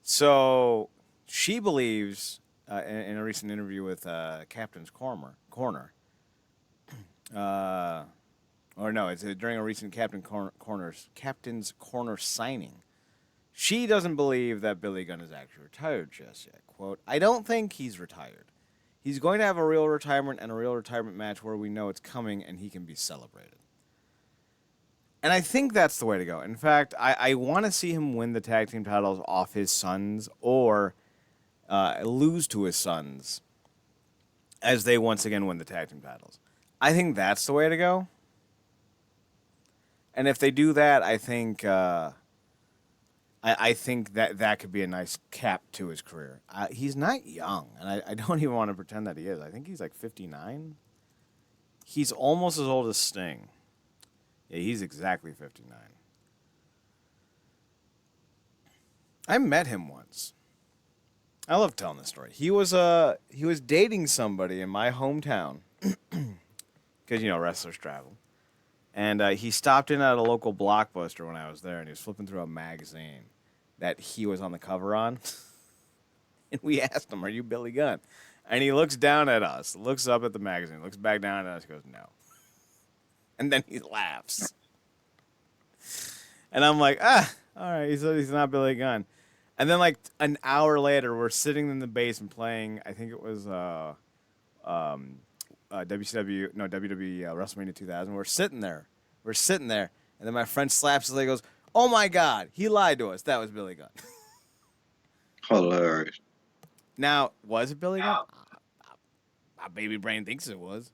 So she believes, in a recent interview with Captain's Corner, uh, or no, it's during a recent Captain's Corner signing. She doesn't believe that Billy Gunn is actually retired just yet. Quote, I don't think he's retired. He's going to have a real retirement and a real retirement match where we know it's coming and he can be celebrated. And I think that's the way to go. In fact, I want to see him win the tag team titles off his sons or lose to his sons as they once again win the tag team titles. I think that's the way to go. And if they do that, I think I think that could be a nice cap to his career. He's not young, and I don't even want to pretend that he is. I think he's like 59. He's almost as old as Sting. Yeah, he's exactly 59. I met him once. I love telling this story. He was dating somebody in my hometown because wrestlers travel, and he stopped in at a local Blockbuster when I was there, and he was flipping through a magazine that he was on the cover on, and we asked him, "Are you Billy Gunn?" And he looks down at us, looks up at the magazine, looks back down at us, goes, "No," and then he laughs, and I'm like, all right, he's not Billy Gunn. And then like an hour later, we're sitting in the basement playing. I think it was WCW, no WWE WrestleMania 2000. We're sitting there, and then my friend slaps his leg, goes, "Oh my God, he lied to us. That was Billy Gunn." Hilarious. Now, was it Billy Gunn? My baby brain thinks it was.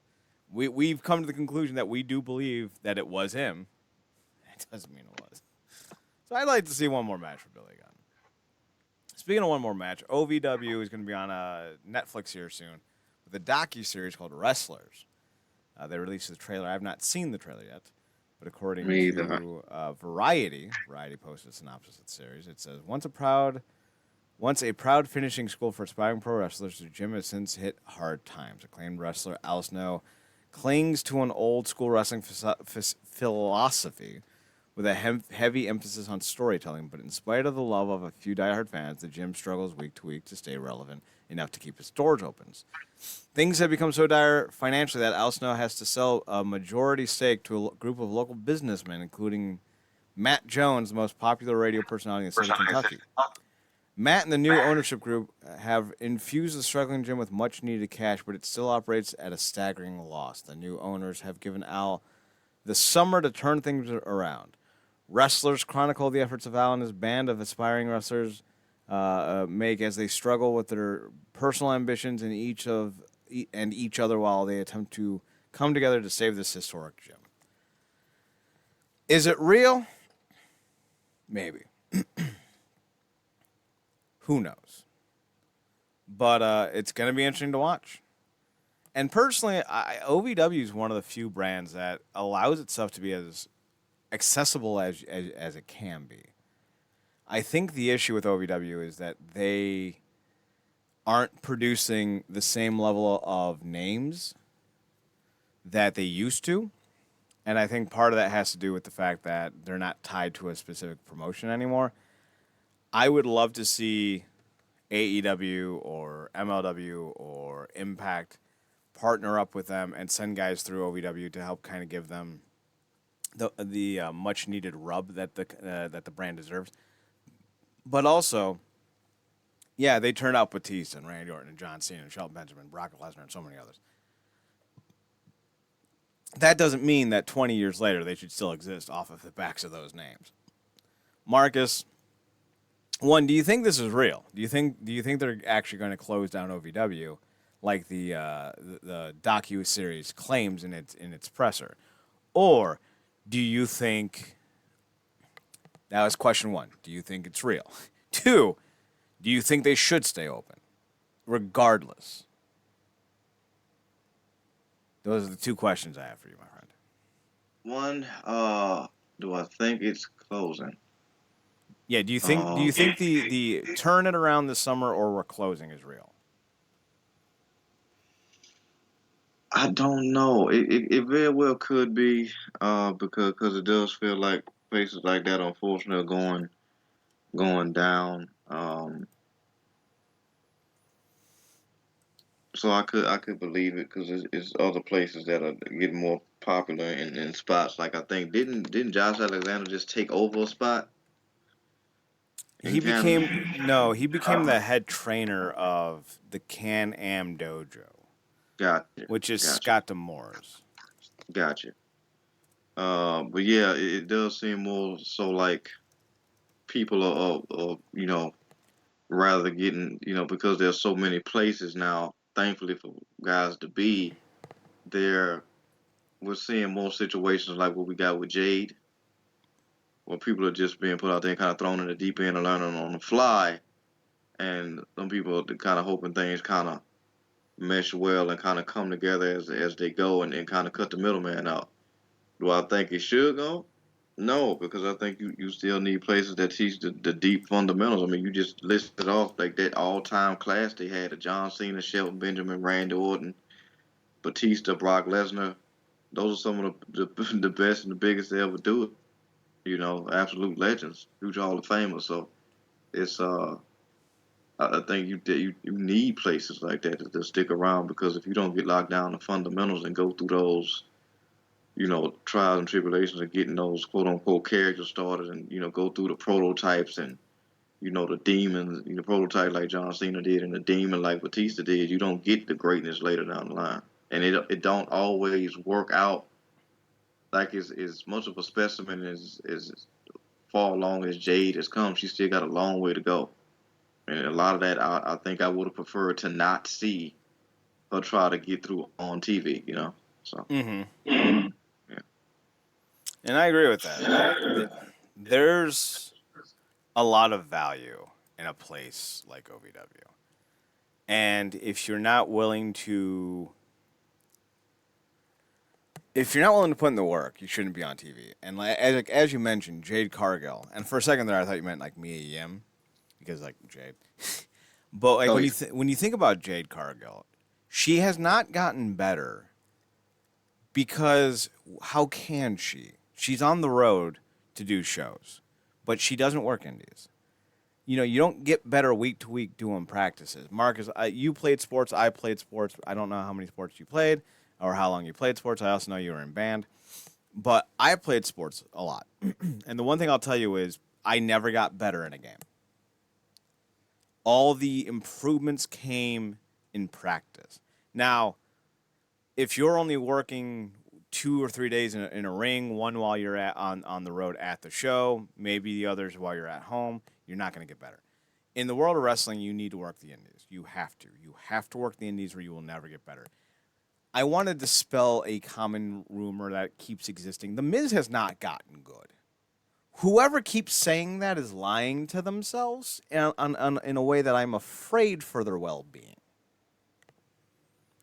We've come to the conclusion that we do believe that it was him. That doesn't mean it was. So I'd like to see one more match for Billy Gunn. Speaking of one more match, OVW is going to be on Netflix here soon with a docu-series called Wrestlers. They released the trailer. I have not seen the trailer yet, but according Me either. to Variety posted a synopsis of the series. It says, once a proud finishing school for aspiring pro wrestlers, the gym has since hit hard times. Acclaimed wrestler Al Snow clings to an old school wrestling philosophy with a heavy emphasis on storytelling, but in spite of the love of a few diehard fans, the gym struggles week to week to stay relevant enough to keep its doors open. Things have become so dire financially that Al Snow has to sell a majority stake to a group of local businessmen, including Matt Jones, the most popular radio personality in the state of Kentucky. Matt and the new ownership group have infused the struggling gym with much-needed cash, but it still operates at a staggering loss. The new owners have given Al the summer to turn things around. Wrestlers chronicle the efforts of Al and his band of aspiring wrestlers make as they struggle with their personal ambitions and each other while they attempt to come together to save this historic gym. Is it real? Maybe. Who knows? But it's going to be interesting to watch. And personally, OVW is one of the few brands that allows itself to be as accessible as it can be. I think the issue with OVW is that they aren't producing the same level of names that they used to. And I think part of that has to do with the fact that they're not tied to a specific promotion anymore. I would love to see AEW or MLW or Impact partner up with them and send guys through OVW to help kind of give them the much needed rub that the brand deserves. But also, yeah, they turned out Batista and Randy Orton and John Cena and Shelton Benjamin, Brock Lesnar, and so many others. That doesn't mean that 20 years later they should still exist off of the backs of those names. Marcus, one, do you think this is real? Do you think they're actually going to close down OVW like the docu series claims in its presser, or do you think that was question one? Do you think it's real? Two, do you think they should stay open, regardless? Those are the two questions I have for you, my friend. One, do I think it's closing? Yeah, do you think the turn it around this summer or we're closing is real? I don't know. It very well could be, because it does feel like places like that, unfortunately, are going down. So I could believe it because it's other places that are getting more popular in spots. Like I think didn't Josh Alexander just take over a spot in He Canada? became no, he became the head trainer of the Can Am Dojo, Gotcha, which is gotcha, Scott Demore's. gotcha. But yeah, it does seem more so like people are rather getting, because there's so many places now, thankfully for guys to be there, we're seeing more situations like what we got with Jade, where people are just being put out there and kind of thrown in the deep end and learning on the fly. And some people are kind of hoping things kind of mesh well and kind of come together as they go and kind of cut the middleman out. Do I think it should go? No, because I think you still need places that teach the deep fundamentals. I mean, you just listed off like that all time class they had: a John Cena, Shelton Benjamin, Randy Orton, Batista, Brock Lesnar. Those are some of the best and the biggest to ever do it. Absolute legends, huge Hall of Famers. So it's I think you need places like that to stick around, because if you don't get locked down the fundamentals and go through those trials and tribulations of getting those quote unquote characters started, and go through the prototypes, and the demons, prototype like John Cena did and the demon like Batista did, you don't get the greatness later down the line. And it don't always work out like as much of a specimen as far along as Jade has come. She still got a long way to go. And a lot of that I think I would have preferred to not see her try to get through on TV. So Mm-hmm. yeah. And I agree with that. There's a lot of value in a place like OVW. And if you're not willing to put in the work, you shouldn't be on TV. And as you mentioned, Jade Cargill, and for a second there, I thought you meant like Mia Yim, because like Jade. But like Oh when yeah. you think about Jade Cargill, she has not gotten better because how can she? She's on the road to do shows, but she doesn't work indies. You don't get better week to week doing practices. Marcus, you played sports. I played sports. I don't know how many sports you played or how long you played sports. I also know you were in band, but I played sports a lot. And the one thing I'll tell you is I never got better in a game. All the improvements came in practice. Now, if you're only working 2 or 3 days in a ring, one while you're on the road at the show, maybe the others while you're at home, you're not going to get better. In the world of wrestling, you need to work the indies. You have to. You have to work the indies or you will never get better. I want to dispel a common rumor that keeps existing. The Miz has not gotten good. Whoever keeps saying that is lying to themselves in a way that I'm afraid for their well-being.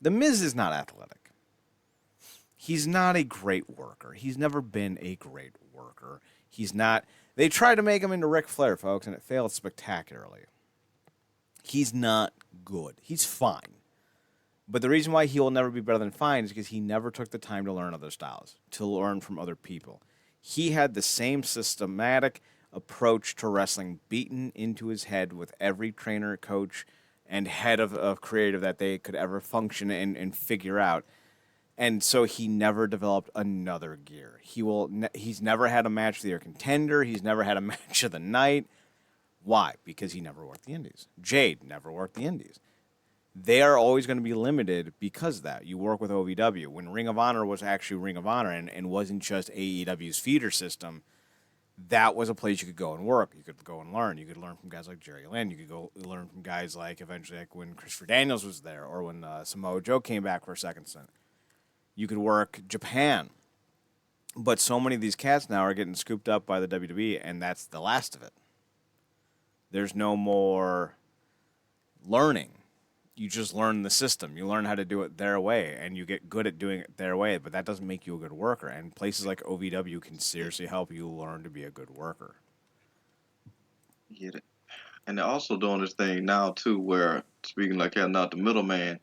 The Miz is not athletic. He's not a great worker. He's never been a great worker. He's not. They tried to make him into Ric Flair, folks, and it failed spectacularly. He's not good. He's fine. But the reason why he will never be better than fine is because he never took the time to learn other styles, to learn from other people. He had the same systematic approach to wrestling beaten into his head with every trainer, coach, and head of creative that they could ever function and figure out. And so he never developed another gear. He's never had a match of the year contender. He's never had a match of the night. Why? Because he never worked the indies. Jade never worked the indies. They are always going to be limited because of that. You work with OVW. When Ring of Honor was actually Ring of Honor and wasn't just AEW's feeder system, that was a place you could go and work. You could go and learn. You could learn from guys like Jerry Lynn. You could go learn from guys like eventually like when Christopher Daniels was there or when Samoa Joe came back for a second stint. You could work Japan. But so many of these cats now are getting scooped up by the WWE, and that's the last of it. There's no more learning. You just learn the system. You learn how to do it their way, and you get good at doing it their way, but that doesn't make you a good worker. And places like OVW can seriously help you learn to be a good worker. Get it. And they're also doing this thing now too, where speaking like having out the middleman,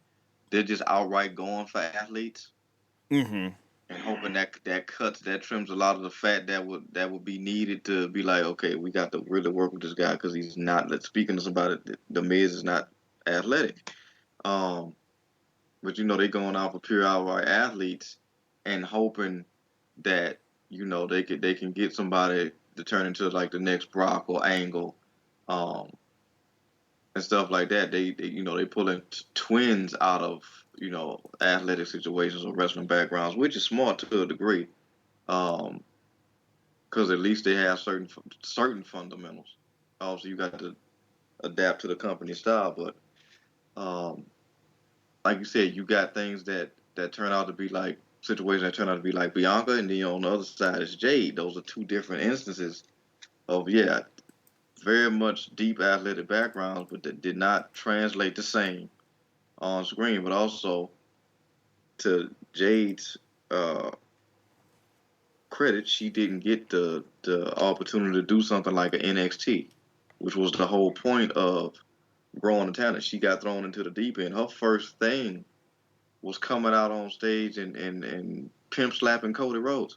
they're just outright going for athletes Mm-hmm. and hoping that trims a lot of the fat that would be needed to be like, okay, we got to really work with this guy because he's not. Speaking to somebody, the Miz is not athletic. Um, but they going out for pure outright athletes and hoping that they can get somebody to turn into like the next Brock or Angle, um, and stuff like that. They pulling twins out of athletic situations or wrestling backgrounds, which is smart to a degree, because at least they have certain fundamentals. Also, you got to adapt to the company style, but um, like you said, you got things that turn out to be like situations that turn out to be like Bianca, and then on the other side is Jade. Those are two different instances of very much deep athletic backgrounds, but that did not translate the same on screen. But also to Jade's uh, credit, she didn't get the opportunity to do something like an NXT, which was the whole point of growing the talent. She got thrown into the deep end. Her first thing was coming out on stage and pimp slapping Cody Rhodes.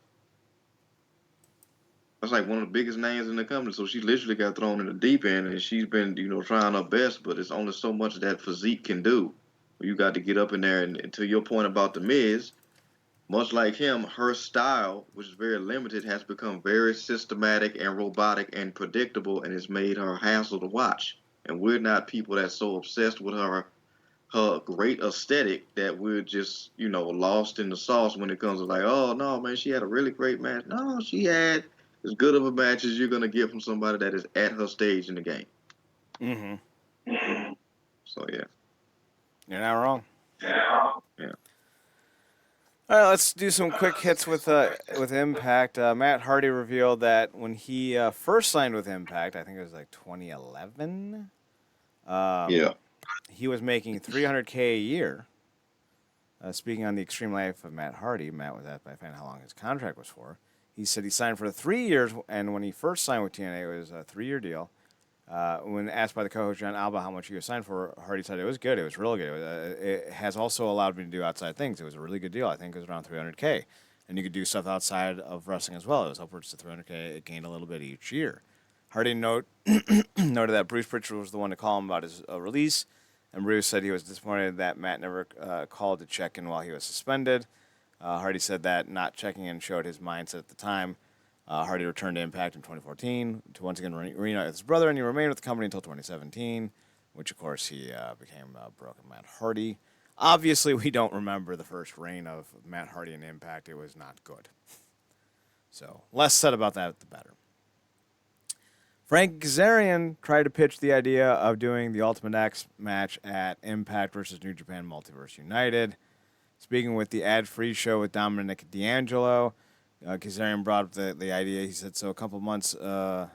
That's like one of the biggest names in the company. So she literally got thrown in the deep end, and she's been, trying her best. But it's only so much that physique can do. You got to get up in there, and to your point about the Miz, much like him, her style, which is very limited, has become very systematic and robotic and predictable, and it's made her hassle to watch. And we're not people that's so obsessed with her great aesthetic that we're just, lost in the sauce when it comes to like, oh no, man, she had a really great match. No, she had as good of a match as you're gonna get from somebody that is at her stage in the game. Mm-hmm. So yeah. You're not wrong. Yeah. All right, let's do some quick hits with Impact. Matt Hardy revealed that when he first signed with Impact, I think it was like 2011, Yeah. he was making $300K a year. Speaking on the extreme life of Matt Hardy, Matt was asked by a fan how long his contract was for. He said he signed for 3 years, and when he first signed with TNA, it was a 3-year deal. When asked by the co-host John Alba how much he was signed for, Hardy said it was good. It was really good. It has also allowed me to do outside things. It was a really good deal. I think it was around $300K, and you could do stuff outside of wrestling as well. It was upwards to $300K. It gained a little bit each year. Hardy noted that Bruce Pritchard was the one to call him about his release, and Bruce said he was disappointed that Matt never called to check in while he was suspended. Hardy said that not checking in showed his mindset at the time. Hardy returned to Impact in 2014 to once again reunite with his brother, and he remained with the company until 2017, which, of course, he became Broken Matt Hardy. Obviously, we don't remember the first reign of Matt Hardy in Impact. It was not good. So, less said about that, the better. Frank Kazarian tried to pitch the idea of doing the Ultimate X match at Impact versus New Japan Multiverse United. Speaking with the ad-free show with Dominic D'Angelo, Kazarian brought up the idea. He said, a couple months ago,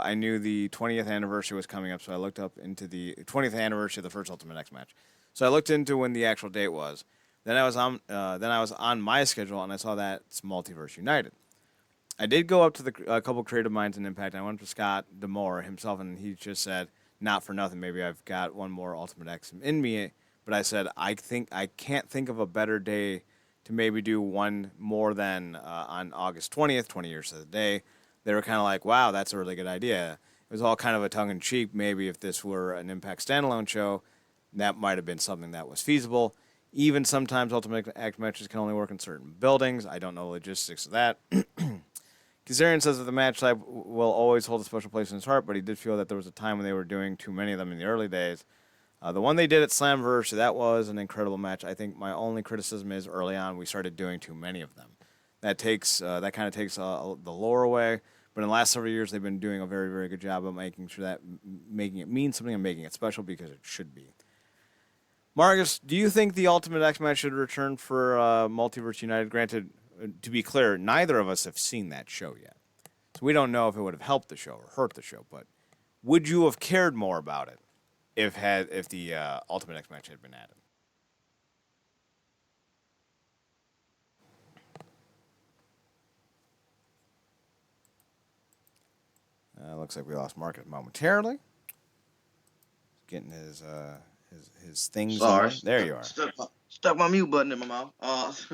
I knew the 20th anniversary was coming up, so I looked up into the 20th anniversary of the first Ultimate X match. So I looked into when the actual date was. Then I was on my schedule, and I saw that it's Multiverse United. I did go up to a couple creative minds in Impact. I went to Scott Demore himself, and he just said, "Not for nothing. Maybe I've got one more Ultimate X in me." But I said, I can't think of a better day to maybe do one more than on August 20th, 20 years to the day. They were kind of like, "Wow, that's a really good idea." It was all kind of a tongue in cheek. Maybe if this were an Impact standalone show, that might have been something that was feasible. Even sometimes Ultimate X matches can only work in certain buildings. I don't know the logistics of that. Kazarian says that the match type will always hold a special place in his heart, but he did feel that there was a time when they were doing too many of them in the early days. The one they did at Slammiversary, that was an incredible match. I think my only criticism is early on we started doing too many of them. That kind of takes the lore away. But in the last several years, they've been doing a very, very good job of making sure that making it mean something and making it special because it should be. Marcus, do you think the Ultimate X match should return for Multiverse United? Granted, to be clear, neither of us have seen that show yet. So we don't know if it would have helped the show or hurt the show, but would you have cared more about it if the Ultimate X match had been added? Looks like we lost Marcus momentarily. Getting his things Sorry, on. There you are. stuck my mute button in my mouth.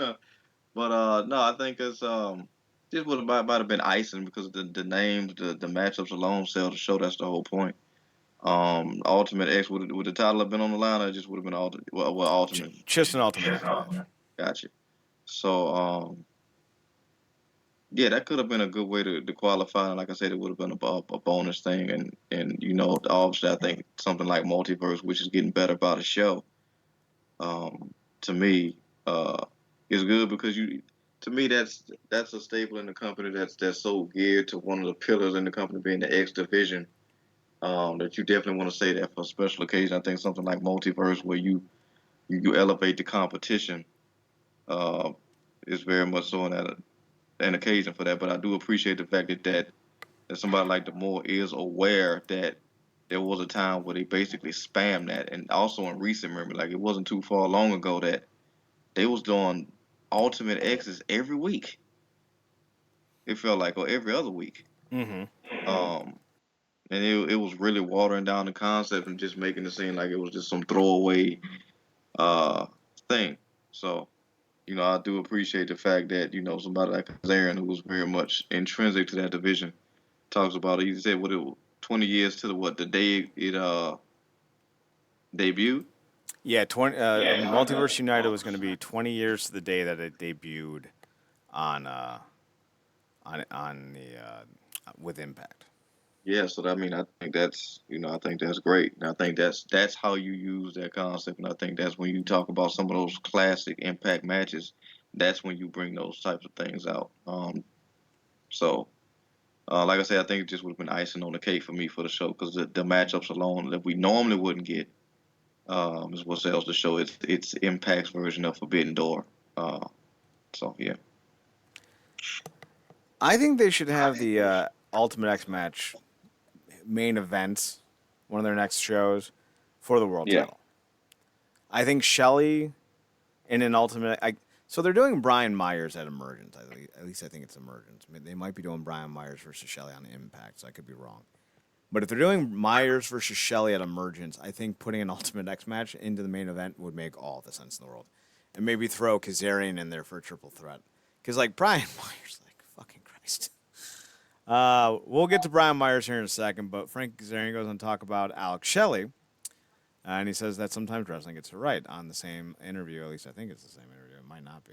But no, I think it's this would have might have been icing because the names, the matchups alone sell the show. That's the whole point. Ultimate X would the title have been on the line, or it just would have been Ultimate? Just an Ultimate X match. Gotcha. So yeah, that could have been a good way to qualify. And like I said, it would have been a bonus thing. And obviously, I think something like Multiverse, which is getting better by the show, to me, is good because to me, that's a staple in the company that's so geared to one of the pillars in the company being the X division. That you definitely want to say that for a special occasion. I think something like Multiverse, where you elevate the competition, uh, is very much so an occasion for that. But I do appreciate the fact that somebody like Demore is aware that there was a time where they basically spammed that, and also in recent memory, like it wasn't too far long ago that they was doing Ultimate X's every week. It felt like, or every other week. Mm-hmm. Um, and it was really watering down the concept and just making it seem like it was just some throwaway uh thing. So I do appreciate the fact that somebody like Kazarian, who was very much intrinsic to that division, talks about it. He said what it 20 years to the day it debuted. Yeah, Multiverse United was going to be 20 years to the day that it debuted on the with Impact. Yeah, so I mean, I think I think that's great, and I think that's how you use that concept, and I think that's when you talk about some of those classic Impact matches, that's when you bring those types of things out. So like I said, I think it just would have been icing on the cake for me for the show because the matchups alone that we normally wouldn't get is what sells the show. It's Impact's version of Forbidden Door. So yeah, I think they should have the Ultimate X match main event, one of their next shows, for the world yeah, title. I think Shelley in an Ultimate. So they're doing Brian Myers at Emergence. At least I think it's Emergence. I mean, they might be doing Brian Myers versus Shelley on Impact, so I could be wrong. But if they're doing Myers versus Shelley at Emergence, I think putting an Ultimate X match into the main event would make all the sense in the world. And maybe throw Kazarian in there for a triple threat. Because, like, Brian Myers, like, fucking Christ. We'll get to Brian Myers here in a second, but Frank Kazarian goes on to talk about Alex Shelley. And he says that sometimes wrestling gets it right on the same interview. At least I think it's the same interview. It might not be.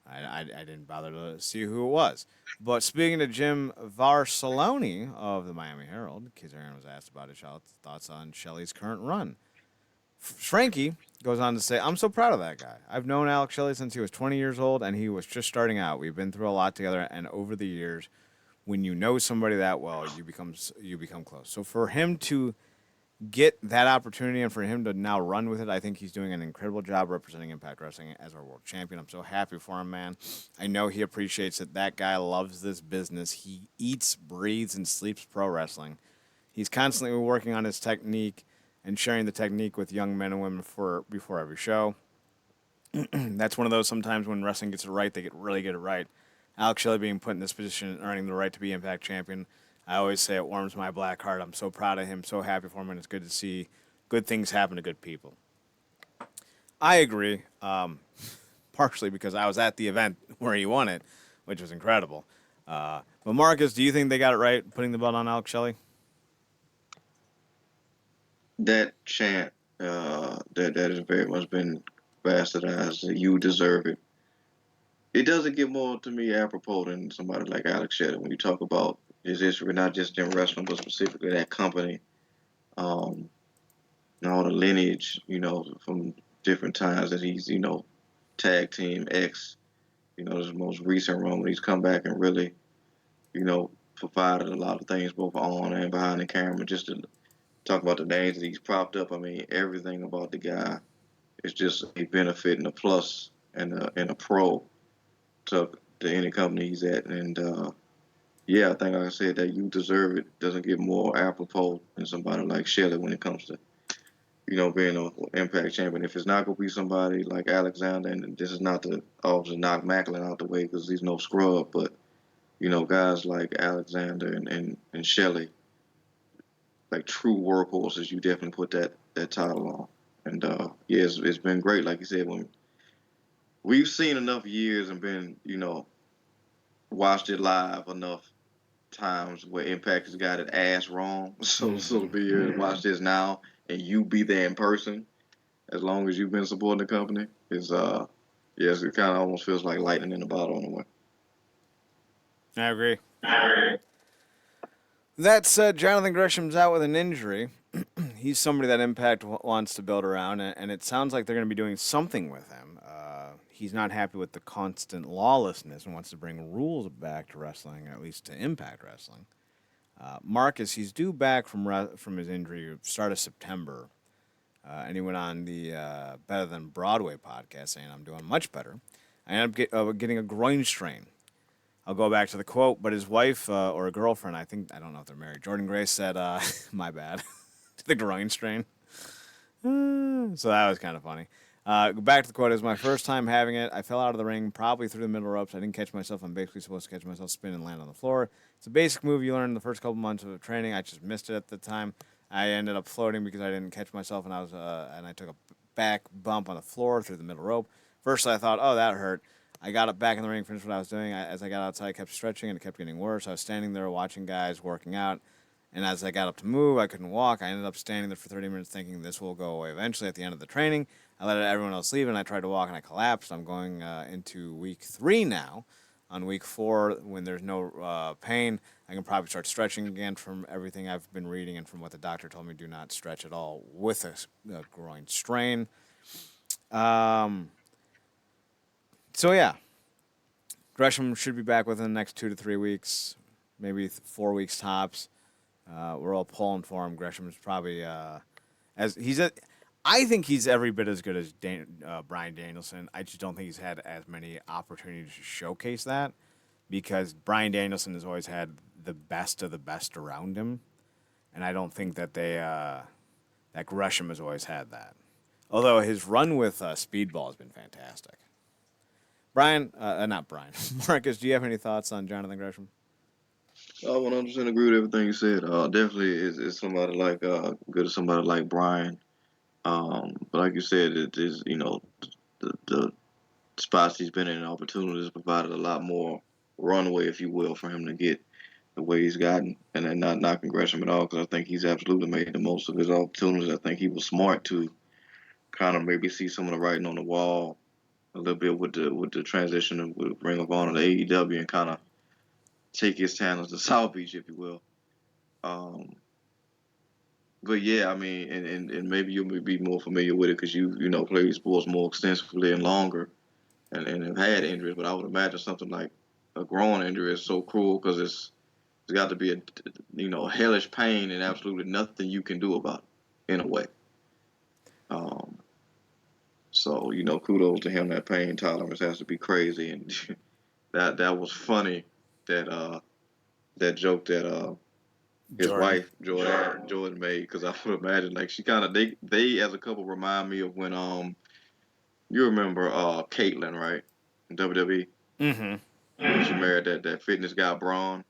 I didn't bother to see who it was. But speaking to Jim Varsaloni of the Miami Herald, Kazarian was asked about his thoughts on Shelley's current run. Frankie goes on to say, I'm so proud of that guy. I've known Alex Shelley since he was 20 years old, and he was just starting out. We've been through a lot together, and over the years, when you know somebody that well, you become close. So for him to get that opportunity and for him to now run with it, I think he's doing an incredible job representing Impact Wrestling as our world champion. I'm so happy for him, man. I know he appreciates it. That guy loves this business. He eats, breathes, and sleeps pro wrestling. He's constantly working on his technique and sharing the technique with young men and women before every show. That's one of those sometimes when wrestling gets it right, they really get it right. Alex Shelley being put in this position and earning the right to be Impact Champion. I always say it warms my black heart. I'm so proud of him, so happy for him, and it's good to see good things happen to good people. I agree, partially because I was at the event where he won it, which was incredible. But Marcus, do you think they got it right putting the belt on Alex Shelley? That chant, that has very much been bastardized. You deserve it. It doesn't get more to me apropos than somebody like Alex Shedder when you talk about his history, not just in wrestling, but specifically that company, um, and all the lineage, from different times that he's, tag team X, his most recent run when he's come back and really, you know, provided a lot of things both on and behind the camera. Just to talk about the names that he's propped up, I mean, everything about the guy is just a benefit and a plus and a pro to any company he's at. And yeah, I think like I said that you deserve it doesn't get more apropos than somebody like Shelley when it comes to being an Impact champion. If it's not gonna be somebody like Alexander, and this is not to obviously knock Macklin out the way because he's no scrub, but guys like Alexander and Shelley, like true workhorses, you definitely put that title on. And yeah, it's been great. Like you said, when we've seen enough years and been watched it live enough times where Impact has got it ass wrong. So to Mm-hmm. be here and watch this now and you be there in person, as long as you've been supporting the company, is yes, it kind of almost feels like lightning in a bottle in a way. I agree. That said, Jonathan Gresham's out with an injury. He's somebody that Impact wants to build around, and it sounds like they're going to be doing something with him. He's not happy with the constant lawlessness and wants to bring rules back to wrestling, at least to Impact Wrestling. Marcus, he's due back from his injury start of September, and he went on the Better Than Broadway podcast saying, "I'm doing much better." I ended up getting a groin strain. I'll go back to the quote, but his wife or a girlfriend, I don't know if they're married. Jordan Grace said, "My bad," to the groin strain. So that was kind of funny. Back to the quote. It was my first time having it. I fell out of the ring, probably through the middle ropes. I didn't catch myself. I'm basically supposed to catch myself, spin, and land on the floor. It's a basic move you learn in the first couple months of training. I just missed it at the time. I ended up floating because I didn't catch myself, and I took a back bump on the floor through the middle rope. First, I thought, oh, that hurt. I got up back in the ring, finished what I was doing. As I got outside, I kept stretching, and it kept getting worse. I was standing there watching guys working out. And as I got up to move, I couldn't walk. I ended up standing there for 30 minutes thinking this will go away eventually at the end of the training. I let everyone else leave, and I tried to walk, and I collapsed. I'm going into week 3 now. On week 4, when there's no pain, I can probably start stretching again from everything I've been reading and from what the doctor told me. Do not stretch at all with a groin strain. Um, so, yeah, Gresham should be back within the next 2 to 3 weeks, maybe 4 weeks tops. We're all pulling for him. Gresham's probably as he's a. I think he's every bit as good as Brian Danielson. I just don't think he's had as many opportunities to showcase that because Brian Danielson has always had the best of the best around him, and I don't think that that Gresham has always had that. Although his run with Speedball has been fantastic. Brian, not Brian, Marcus, do you have any thoughts on Jonathan Gresham? I 100% agree with everything you said. Definitely is somebody like good as somebody like Brian. But like you said, it is the spots he's been in and opportunities provided a lot more runway, if you will, for him to get the way he's gotten, and then not knocking Gresham at all because I think he's absolutely made the most of his opportunities. I think he was smart to kind of maybe see some of the writing on the wall a little bit with the transition of with Ring of Honor to AEW and kind of take his talents to South Beach, if you will. Um, but yeah, I mean, and maybe you'll be more familiar with it because you played sports more extensively and longer and have had injuries. But I would imagine something like a groin injury is so cruel because it's got to be a hellish pain and absolutely nothing you can do about it in a way. Um, so kudos to him. That pain tolerance has to be crazy, and that was funny. That joke that his Jordan. wife Jordan made because I would imagine like she kind of they as a couple remind me of when you remember Caitlyn, right, in WWE. Mm-hmm. She married that fitness guy, Braun.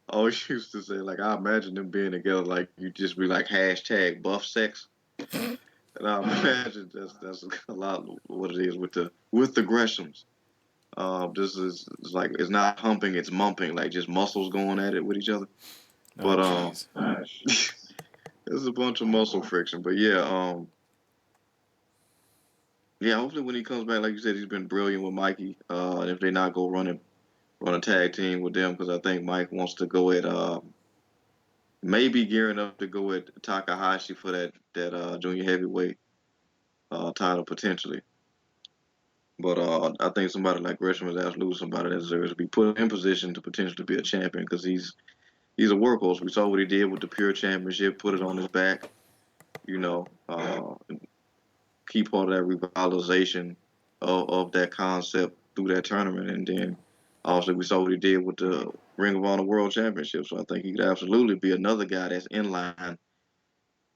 I always used to say, like, I imagine them being together, like, you just be like, hashtag buff sex. And I imagine that's a lot of what it is with the Greshams. This is it's like it's not humping, it's mumping, like just muscles going at it with each other. Oh, But jeez. there's a bunch of muscle friction. But yeah, yeah. Hopefully when he comes back, like you said, he's been brilliant with Mikey. And if they not go run a tag team with them, because I think Mike wants to go at maybe gearing up to go at Takahashi for that junior heavyweight title potentially. But I think somebody like Gresham is absolutely somebody that deserves to be put in position to potentially be a champion because he's a workhorse. We saw what he did with the Pure Championship, put it on his back, you know, keep part of that revitalization of that concept through that tournament. And then also we saw what he did with the Ring of Honor World Championship. So I think he could absolutely be another guy that's in line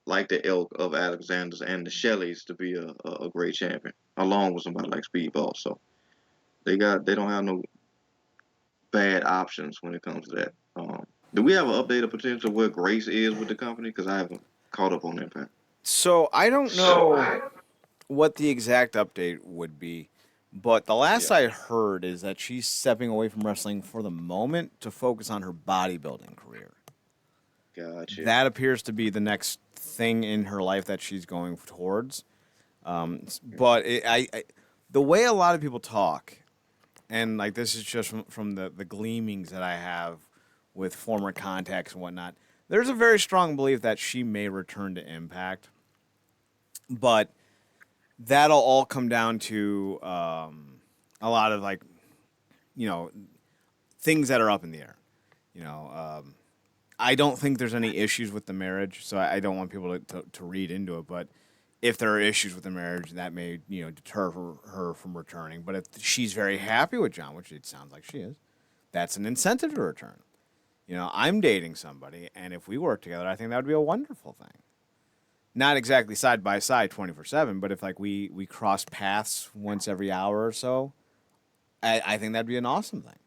like the ilk of Alexander's and the Shelleys to be a great champion, along with somebody like Speedball. So they don't have no bad options when it comes to that. Do we have an updated potential where Grace is with the company? Because I haven't caught up on Impact. So I don't So know I what the exact update would be, but the last Yeah, I heard is that she's stepping away from wrestling for the moment to focus on her bodybuilding career. gotcha. That appears to be the next thing in her life that she's going towards. But the way a lot of people talk, and like this is just from the gleamings that I have with former contacts and whatnot, there's a very strong belief that she may return to Impact, but that'll all come down to a lot of like things that are up in the air. You know, I don't think there's any issues with the marriage, so I don't want people to read into it. But if there are issues with the marriage, that may deter her from returning. But if she's very happy with John, which it sounds like she is, that's an incentive to return. I'm dating somebody, and if we work together, I think that would be a wonderful thing. Not exactly side by side 24/7, but if like we cross paths once every hour or so, I think that'd be an awesome thing.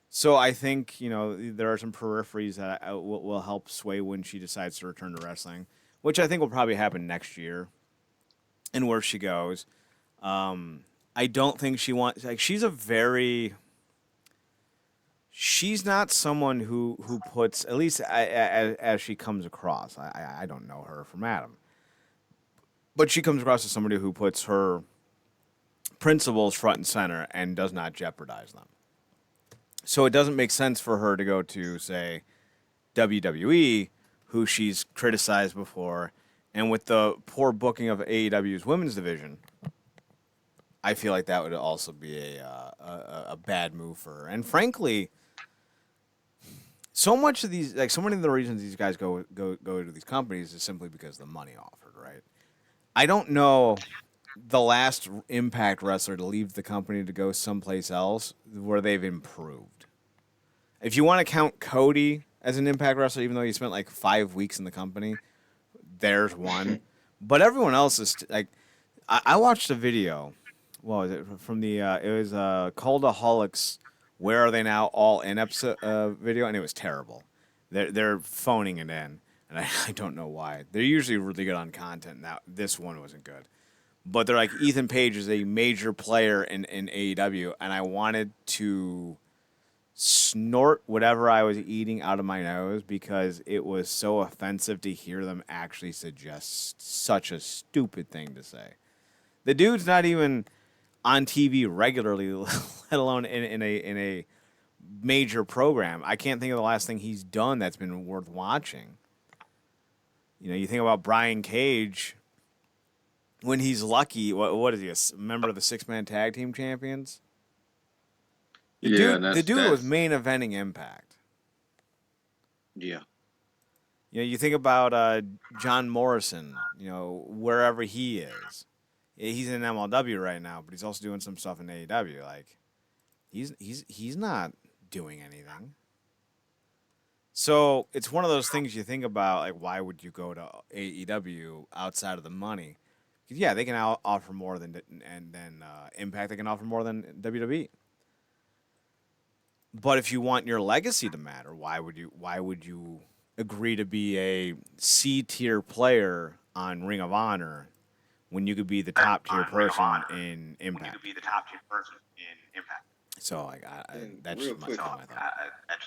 So I think there are some peripheries that will help sway when she decides to return to wrestling, which I think will probably happen next year, and where she goes. I don't think she wants like she's not someone who puts at least as she comes across. I don't know her from Adam, but she comes across as somebody who puts her principles front and center and does not jeopardize them. So it doesn't make sense for her to go to, say, WWE, who she's criticized before, and with the poor booking of AEW's women's division, I feel like that would also be a bad move for her. And frankly, so much of these, like so many of the reasons these guys go to these companies is simply because of the money offered, right? I don't know the last Impact wrestler to leave the company to go someplace else where they've improved. If you want to count Cody as an Impact wrestler, even though he spent like 5 weeks in the company, there's one. But everyone else is like, I watched a video. What was it from the? It was Cultaholics. Where are they now? All in episode video, and it was terrible. They're phoning it in, and I don't know why. They're usually really good on content. Now this one wasn't good. But they're like Ethan Page is a major player in AEW, and I wanted to snort whatever I was eating out of my nose because it was so offensive to hear them actually suggest such a stupid thing to say. The dude's not even on TV regularly, let alone in a major program. I can't think of the last thing he's done that's been worth watching. You think about Brian Cage when he's lucky. What is he? A member of the six-man tag team champions? The Yeah, and dude, the that's dude was that's main eventing Impact. yeah, You think about John Morrison. Wherever he is, he's in MLW right now, but he's also doing some stuff in AEW. Like, he's not doing anything. So it's one of those things you think about, like, why would you go to AEW outside of the money? 'Cause, yeah, they can offer more than Impact. They can offer more than WWE. But if you want your legacy to matter, why would you agree to be a C tier player on Ring of Honor when you could be the top tier on Ring of person Honor in when you could Impact? be the top tier person in Impact. So And that's real just quick, kind of my thought. That's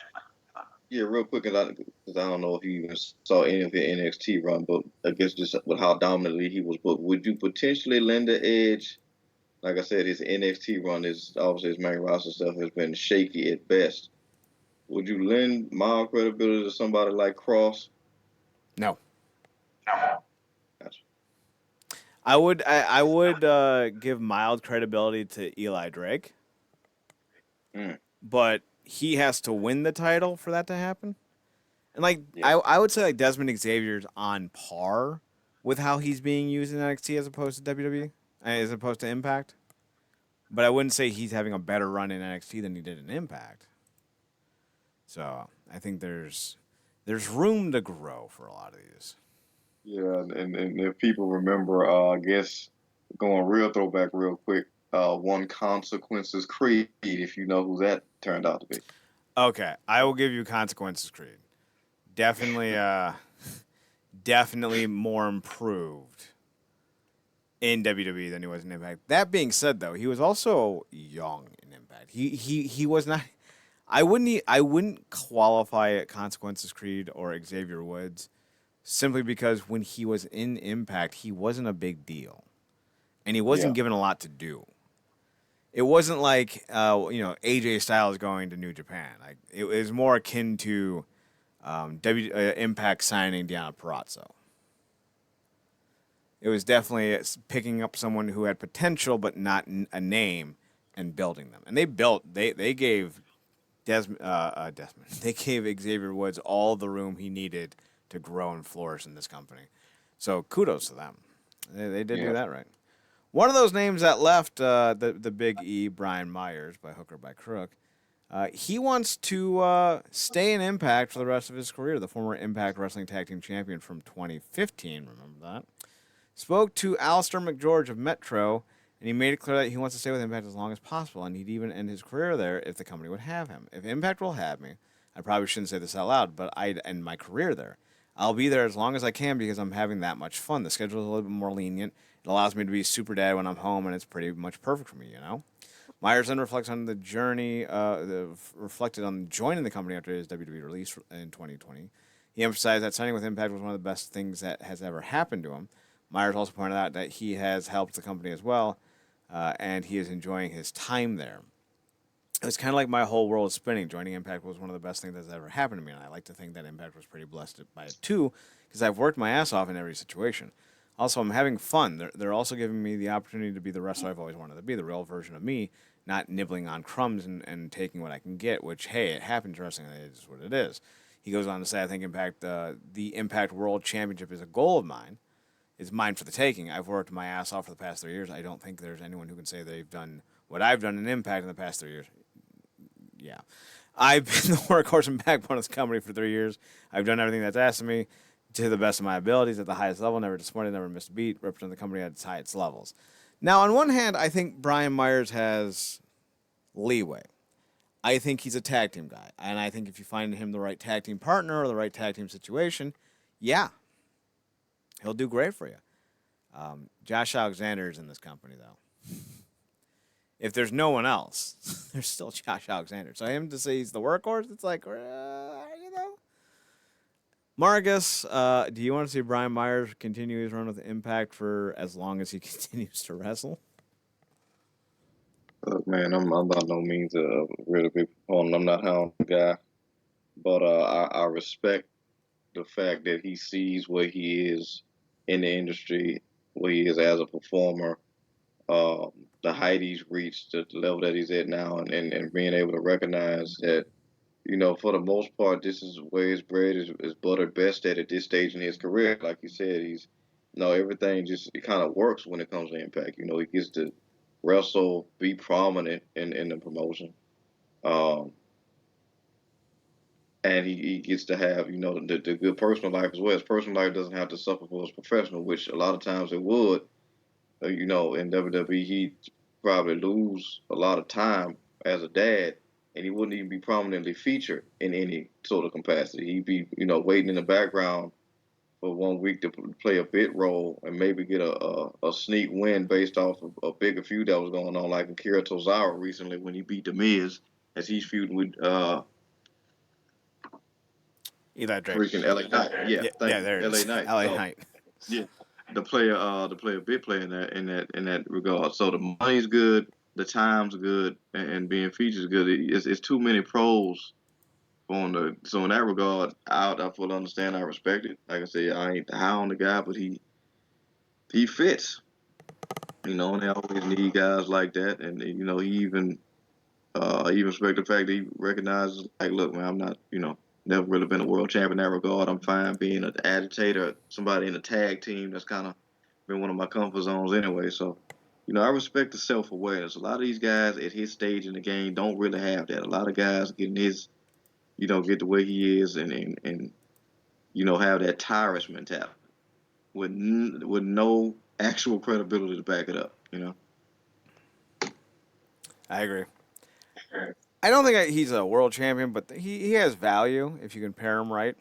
yeah, real quick, cause I don't know if you even saw any of the NXT run, but I guess just with how dominantly he was booked, would you potentially lend the edge? Like I said, his NXT run is obviously his main roster stuff has been shaky at best. Would you lend mild credibility to somebody like Cross? No, no. Gotcha. I would give mild credibility to Eli Drake, Mm, but he has to win the title for that to happen. And like yeah, I would say like Desmond Xavier's on par with how he's being used in NXT as opposed to WWE, as opposed to Impact. But I wouldn't say he's having a better run in NXT than he did in Impact. So I think there's room to grow for a lot of these. yeah, and if people remember, I guess going real throwback real quick, one Consequences Creed, if you know who that turned out to be. Okay, I will give you Consequences Creed. Definitely, definitely more improved in WWE than he was in Impact. That being said, though, he was also young in Impact. He was not. I wouldn't qualify Consequences Creed or Xavier Woods simply because when he was in Impact, he wasn't a big deal, and he wasn't Yeah, given a lot to do. It wasn't like AJ Styles going to New Japan. Like it was more akin to Impact signing Deanna Purrazzo. It was definitely picking up someone who had potential but not a name and building them. And they gave Desmond they gave Xavier Woods all the room he needed to grow and flourish in this company. So kudos to them. They did do yeah. that right. One of those names that left the Big E, Brian Myers, by hook or by crook, he wants to stay in Impact for the rest of his career. The former Impact Wrestling Tag Team Champion from 2015, remember that? Spoke to Alistair McGeorge of Metro, and he made it clear that he wants to stay with Impact as long as possible, and he'd even end his career there if the company would have him. If Impact will have me, I probably shouldn't say this out loud, but I'd end my career there. I'll be there as long as I can because I'm having that much fun. The schedule is a little bit more lenient. It allows me to be super dad when I'm home, and it's pretty much perfect for me, you know? Myers then reflects on the journey, reflected on joining the company after his WWE release in 2020. He emphasized that signing with Impact was one of the best things that has ever happened to him. Myers also pointed out that he has helped the company as well, and he is enjoying his time there. It's kind of like my whole world is spinning. Joining Impact was one of the best things that's ever happened to me, and I like to think that Impact was pretty blessed by it too, because I've worked my ass off in every situation. Also, I'm having fun. They're also giving me the opportunity to be the wrestler I've always wanted to be, the real version of me, not nibbling on crumbs and taking what I can get, which, hey, it happens in wrestling. It is what it is. He goes on to say, I think the Impact World Championship is a goal of mine. It's mine for the taking. I've worked my ass off for the past 3 years. I don't think there's anyone who can say they've done what I've done in Impact in the past 3 years. Yeah. I've been the workhorse and backbone of this company for 3 years. I've done everything that's asked of me to the best of my abilities at the highest level, never disappointed, never missed a beat, represent the company at its highest levels. Now, on one hand, I think Brian Myers has leeway. I think he's a tag team guy. And I think if you find him the right tag team partner or the right tag team situation, yeah, he'll do great for you. Josh Alexander is in this company, though. If there's no one else, there's still Josh Alexander. So him to say he's the workhorse, it's like, you know. Marcus, do you want to see Brian Myers continue his run with Impact for as long as he continues to wrestle? Look, man, I'm by no means a really big proponent. I'm not how the guy, but I respect the fact that he sees where he is in the industry, where he is as a performer, um, the height he's reached, the level that he's at now, and being able to recognize that, for the most part, this is where his bread is buttered best at this stage in his career. Like you said, everything just it kind of works when it comes to Impact. He gets to wrestle, be prominent in the promotion. Um, and he gets to have the good personal life as well. His personal life doesn't have to suffer for his professional, which a lot of times it would. In WWE, he probably lose a lot of time as a dad and he wouldn't even be prominently featured in any sort of capacity. He'd be, waiting in the background for 1 week to play a bit role and maybe get a sneak win based off of a bigger feud that was going on, like Akira Tozawa recently when he beat The Miz, as he's feuding with Eli Drake. freaking LA Knight. Yeah, Yeah, thank yeah, you, there it LA is. Knight. LA So Knight. yeah, the bit player in that regard. So the money's good, the time's good, and being featured is good. It's too many pros on the so in that regard, I fully understand. I respect it. Like I said, I ain't high on the guy, but he fits. And they always need guys like that. And he even respect the fact that he recognizes, like, look, man, I'm not, never really been a world champion in that regard. I'm fine being an agitator, somebody in a tag team. That's kind of been one of my comfort zones anyway. So, I respect the self awareness. A lot of these guys at his stage in the game don't really have that. A lot of guys getting his, get the way he is and have that tyrus mentality with no actual credibility to back it up. I agree. I don't think he's a world champion, but he has value if you can pair him right.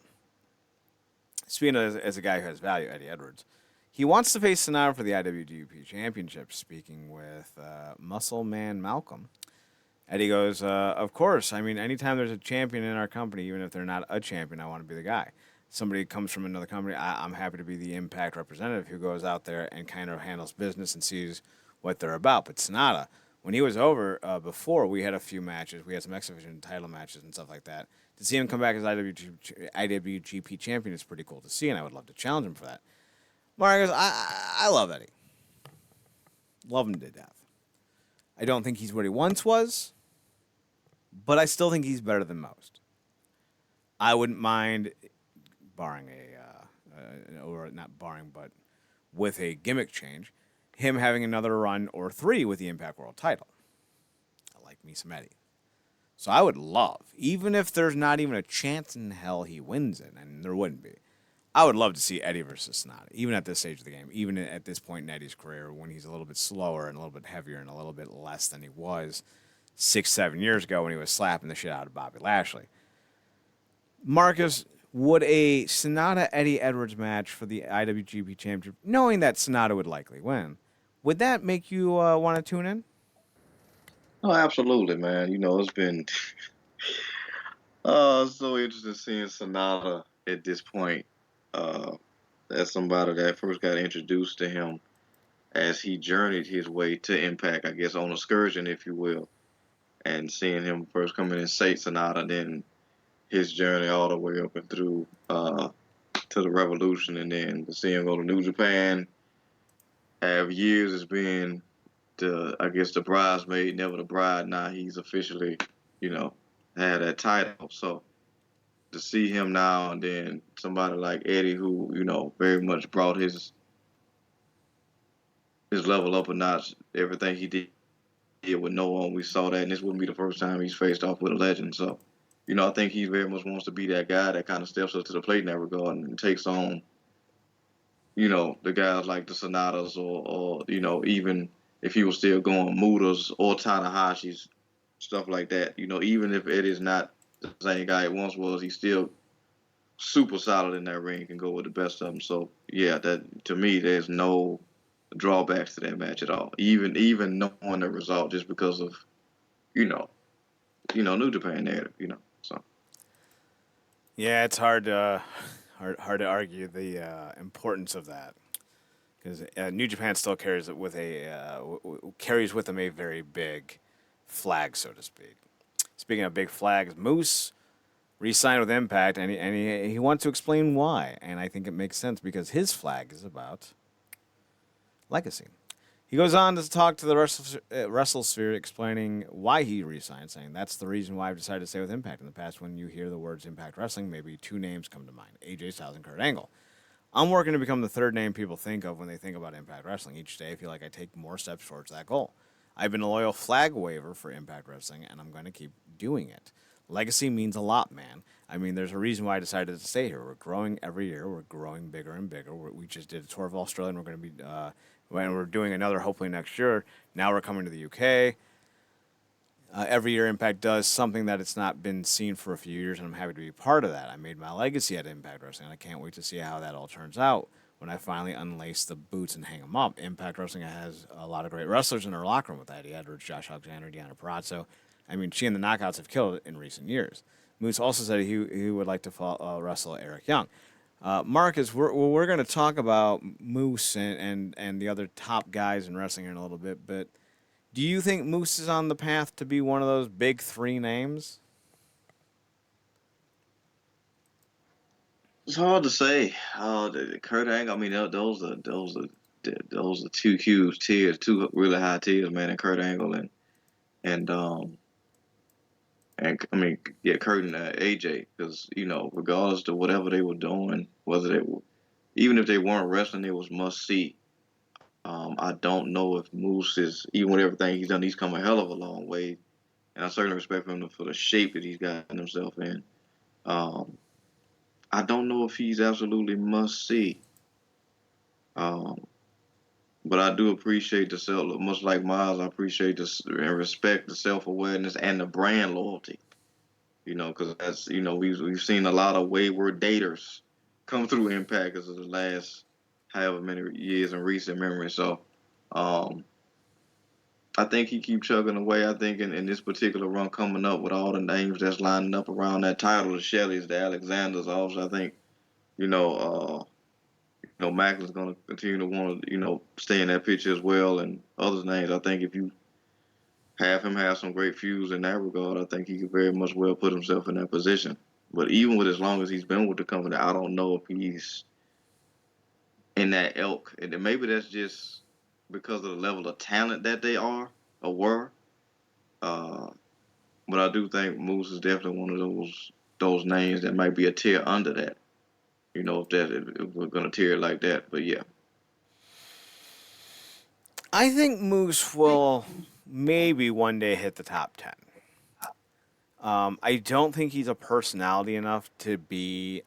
Speaking as a guy who has value, Eddie Edwards, he wants to face Sonata for the IWGP Championship. Speaking with Muscle Man Malcolm, Eddie goes, "Of course. I mean, anytime there's a champion in our company, even if they're not a champion, I want to be the guy. Somebody comes from another company, I'm happy to be the Impact representative who goes out there and kind of handles business and sees what they're about." But Sonata, when he was over before, we had a few matches. We had some X Division title matches and stuff like that. To see him come back as IWGP champion is pretty cool to see, and I would love to challenge him for that. Mario goes, I love Eddie. Love him to death. I don't think he's what he once was, but I still think he's better than most. I wouldn't mind, barring or not barring, but with a gimmick change, him having another run or 3 with the Impact World title. I like me some Eddie. So I would love, even if there's not even a chance in hell he wins it, and there wouldn't be, I would love to see Eddie versus Sonata, even at this stage of the game, even at this point in Eddie's career when he's a little bit slower and a little bit heavier and a little bit less than he was 6-7 years ago when he was slapping the shit out of Bobby Lashley. Marcus, would a Sonata Eddie Edwards match for the IWGP Championship, knowing that Sonata would likely win, would that make you want to tune in? Oh, absolutely, man. It's been so interesting seeing Sonata at this point. Uh, as somebody that first got introduced to him as he journeyed his way to Impact, I guess on excursion, if you will, and seeing him first come in and say Sonata, then his journey all the way up and through to the Revolution, and then to see him go to New Japan, have years as being I guess the bridesmaid, never the bride. Now he's officially, you know, had that title. So to see him now and then somebody like Eddie, who very much brought his level up a notch. Everything he did with no one, we saw that, and this wouldn't be the first time he's faced off with a legend. So, I think he very much wants to be that guy that kind of steps up to the plate in that regard and takes on, the guys like the Sonatas or even if he was still going Mudas or Tanahashi's, stuff like that. Even if it is not the same guy it once was, he's still super solid in that ring, can go with the best of them. So yeah, that to me, there's no drawbacks to that match at all. Even knowing the result just because of you know New Japan narrative. So Yeah, it's hard to argue the importance of that because New Japan still carries it with carries with them a very big flag, so to speak. Speaking of big flags, Moose re-signed with Impact, and he wants to explain why, and I think it makes sense because his flag is about legacy. He goes on to talk to the WrestleSphere, explaining why he re-signed, saying, "That's the reason why I've decided to stay with Impact. In the past, when you hear the words Impact Wrestling, maybe 2 names come to mind, AJ Styles and Kurt Angle. I'm working to become the 3rd name people think of when they think about Impact Wrestling. Each day, I feel like I take more steps towards that goal. I've been a loyal flag waver for Impact Wrestling, and I'm going to keep doing it. Legacy means a lot, man. I mean, there's a reason why I decided to stay here. We're growing every year. We're growing bigger and bigger. We just did a tour of Australia, and we're going to be when we're doing another hopefully next year. Now we're coming to the UK. Every year, Impact does something that it's not been seen for a few years, and I'm happy to be part of that. I made my legacy at Impact Wrestling, and I can't wait to see how that all turns out when I finally unlace the boots and hang them up. Impact Wrestling has a lot of great wrestlers in their locker room with Eddie Edwards, Josh Alexander, Deanna Parazzo. I mean, she and the Knockouts have killed it in recent years. Moose also said he would like to wrestle Eric Young. Marcus, we're going to talk about Moose and the other top guys in wrestling here in a little bit, but do you think Moose is on the path to be one of those big three names? It's hard to say. Kurt Angle. I mean, those are two huge tiers, two really high tiers, man. And Kurt Angle and I mean, yeah, Kurt and AJ, because regardless of whatever they were doing, whether they were, even if they weren't wrestling, it was must see. I don't know if Moose is, even with everything he's done, he's come a hell of a long way, and I certainly respect him for the shape that he's gotten himself in. Um, I don't know if he's absolutely must see. Um, but I do appreciate the self, much like Miles. I appreciate this and respect the self awareness and the brand loyalty. Because that's we've seen a lot of wayward daters come through Impact as of the last however many years in recent memory. So um, I think he keep chugging away. I think in this particular run coming up with all the names that's lining up around that title, the Shelleys, the Alexanders, also I think you know Macklin's going to continue to want to stay in that picture as well, and others names. I think if you have him have some great feuds in that regard, I think he could very much well put himself in that position. But even with as long as he's been with the company, I don't know if he's in that ilk. And then maybe that's just because of the level of talent that they are or were. Uh, but I do think Moose is definitely one of those names that might be a tier under that. If we're gonna tier it like that. But yeah, I think Moose will maybe one day hit the top 10. I don't think he's a personality enough to be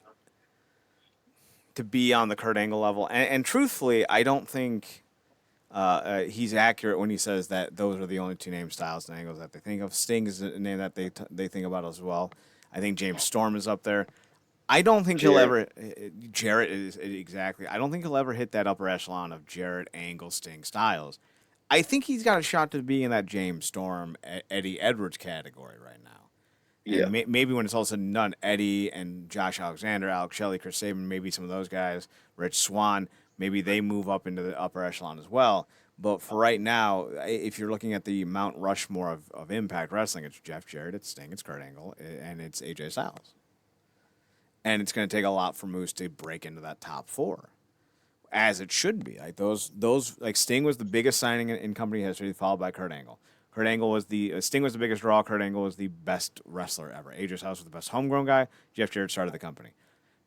on the Kurt Angle level. And truthfully, I don't think he's accurate when he says that those are the only two name styles and angles that they think of. Sting is a name that they think about as well. I think James Storm is up there. I don't think he'll Jarrett. ever. Jarrett is exactly. I don't think he'll ever hit that upper echelon of Jarrett, Angle, Sting, Styles. I think he's got a shot to be in that James Storm, Eddie Edwards category right now. Yeah, And maybe when it's all said and done, Eddie and Josh Alexander, Alex Shelley, Chris Sabin, maybe some of those guys, Rich Swann, maybe they move up into the upper echelon as well. But for right now, if you're looking at the Mount Rushmore of Impact Wrestling, it's Jeff Jarrett, it's Sting, it's Kurt Angle, and it's AJ Styles. And it's going to take a lot for Moose to break into that top four, as it should be. Like those like Sting was the biggest signing in company history, followed by Kurt Angle. Kurt Angle was the Sting was the biggest draw. Kurt Angle was the best wrestler ever. AJ Styles was the best homegrown guy. Jeff Jarrett started the company.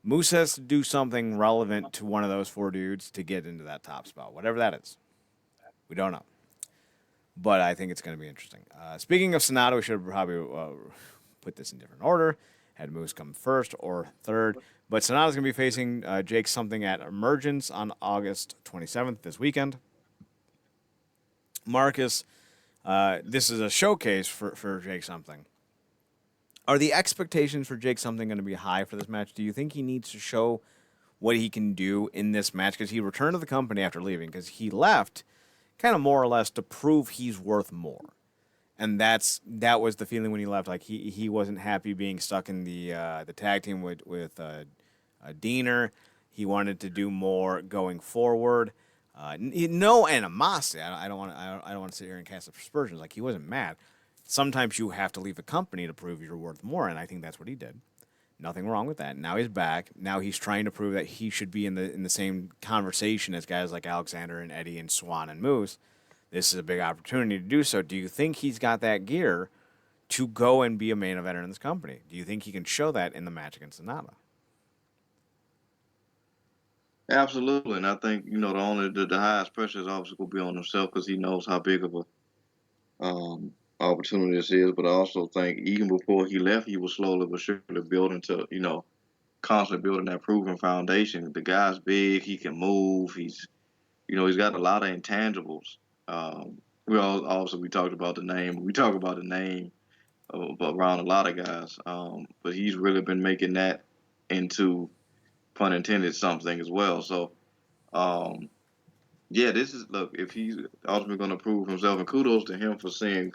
Moose has to do something relevant to one of those four dudes to get into that top spot, whatever that is. We don't know, but I think it's going to be interesting. Speaking of Sonata, we should probably put this in different order. Had Moose come first or third, but Sonata's going to be facing Jake Something at Emergence on August 27th this weekend. Marcus, this is a showcase for Jake Something. Are the expectations for Jake Something going to be high for this match? Do you think he needs to show what he can do in this match? Because he returned to the company after leaving, because he left kind of more or less to prove he's worth more. And that was the feeling when he left. Like he wasn't happy being stuck in the tag team with Diener. He wanted to do more going forward. No animosity. I don't want to sit here and cast aspersions. Like, he wasn't mad. Sometimes you have to leave a company to prove you're worth more, and I think that's what he did. Nothing wrong with that. Now he's back. Now he's trying to prove that he should be in the same conversation as guys like Alexander and Eddie and Swan and Moose. This is a big opportunity to do so. Do you think he's got that gear to go and be a main eventer in this company? Do you think he can show that in the match against Sonata? absolutely. And I think the highest pressure is obviously going to be on himself because he knows how big of a opportunity this is. But I also think even before he left, he was slowly but surely building to constantly building that proven foundation. The guy's big. He can move. He's got a lot of intangibles. Um, We talked about the name. We talk about the name around a lot of guys, but he's really been making that into pun intended something as well. So um, yeah, this is look if he's ultimately going to prove himself, and kudos to him for seeing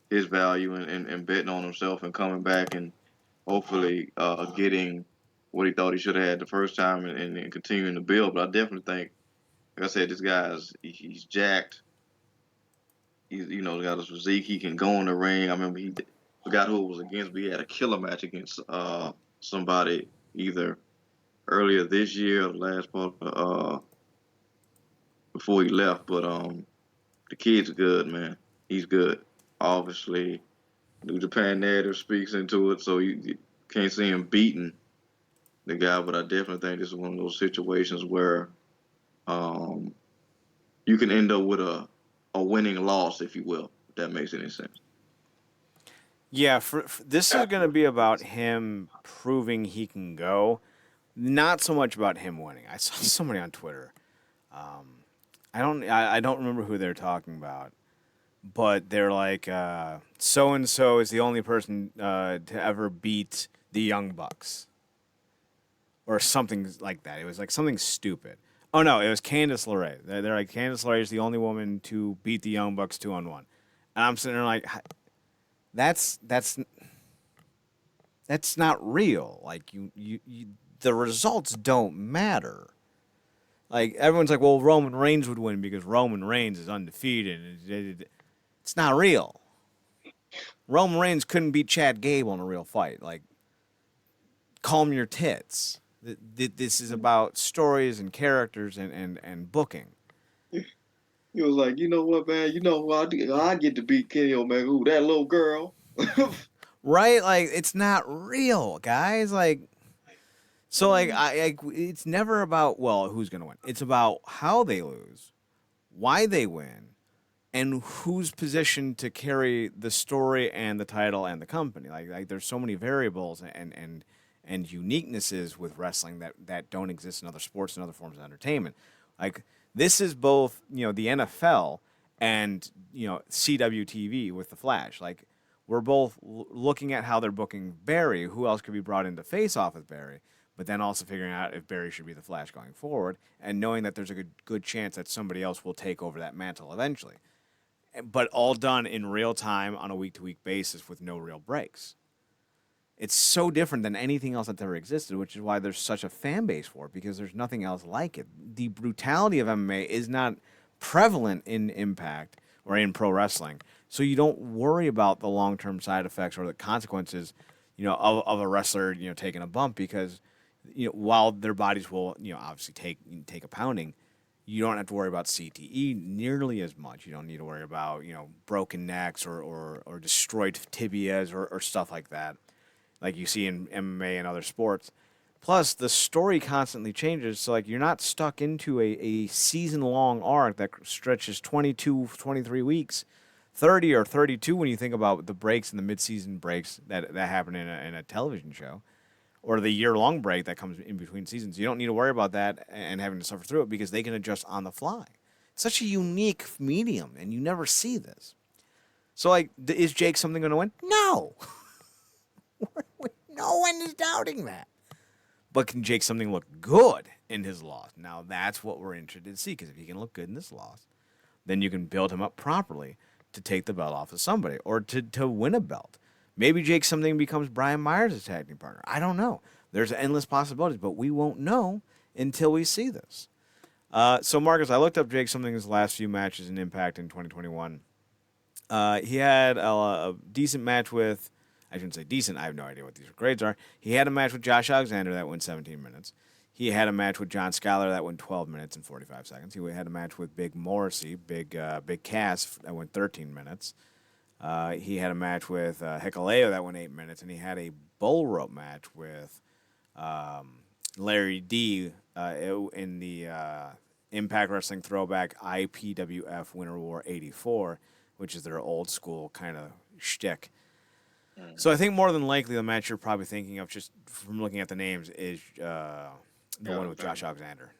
his value and betting on himself and coming back and hopefully getting what he thought he should have had the first time and continuing to build. But I definitely think, like I said, this guy's he's jacked. He's got his physique. He can go in the ring. I remember he forgot who it was against, but he had a killer match against somebody either earlier this year or the last part before he left. But the kid's good, man. He's good. Obviously, New Japan narrative speaks into it, so you can't see him beating the guy. But I definitely think this is one of those situations where um, you can end up with a winning loss, if you will, if that makes any sense. Yeah, this is going to be about him proving he can go, not so much about him winning. I saw somebody on Twitter. I don't remember who they're talking about, but they're like, so and so is the only person to ever beat the Young Bucks, or something like that. It was like something stupid. Oh no, it was Candice LeRae. They're like, Candice LeRae is the only woman to beat the Young Bucks 2-on-1, and I'm sitting there like, that's not real. Like the results don't matter. Like everyone's like, well, Roman Reigns would win because Roman Reigns is undefeated. It's not real. Roman Reigns couldn't beat Chad Gable in a real fight. Like, calm your tits. This is about stories and characters and booking. He was like, you know what, man? You know who I get to beat Kenny Omega? Who, that little girl? Right? Like, it's not real, guys. Like, so like it's never about, well, who's gonna win. It's about how they lose, why they win, and who's positioned to carry the story and the title and the company. Like there's so many variables and uniquenesses with wrestling that don't exist in other sports and other forms of entertainment. Like this is both, the NFL and, CWTV with the Flash. Like we're both looking at how they're booking Barry, who else could be brought in to face off with Barry, but then also figuring out if Barry should be the Flash going forward, and knowing that there's a good chance that somebody else will take over that mantle eventually, but all done in real time on a week-to-week basis with no real breaks. It's so different than anything else that's ever existed, which is why there's such a fan base for it, because there's nothing else like it. The brutality of MMA is not prevalent in Impact or in pro wrestling, so you don't worry about the long-term side effects or the consequences, of a wrestler, taking a bump, because, while their bodies will, obviously take a pounding, you don't have to worry about CTE nearly as much. You don't need to worry about, broken necks or destroyed tibias or stuff like that, like you see in MMA and other sports. Plus, the story constantly changes, so like you're not stuck into a season-long arc that stretches 22, 23 weeks, 30 or 32 when you think about the breaks and the mid-season breaks that happen in a television show, or the year-long break that comes in between seasons. You don't need to worry about that and having to suffer through it because they can adjust on the fly. It's such a unique medium, and you never see this. So, like, is Jake something going to win? No. No one is doubting that. But can Jake something look good in his loss? Now, that's what we're interested to see, because if he can look good in this loss, then you can build him up properly to take the belt off of somebody or to win a belt. Maybe Jake something becomes Brian Myers' tag team partner. I don't know. There's endless possibilities, but we won't know until we see this. So, Marcus, I looked up Jake something's last few matches in Impact in 2021. He had a decent match with, I shouldn't say decent, I have no idea what these grades are. He had a match with Josh Alexander that went 17 minutes. He had a match with John Skyler that went 12 minutes and 45 seconds. He had a match with Big Morrissey, Big Cass, that went 13 minutes. He had a match with Hikuleo that went 8 minutes, and he had a bull rope match with Larry D in the Impact Wrestling Throwback IPWF Winter War 84, which is their old school kind of shtick. So I think more than likely the match you're probably thinking of, just from looking at the names, is the one with Josh Alexander,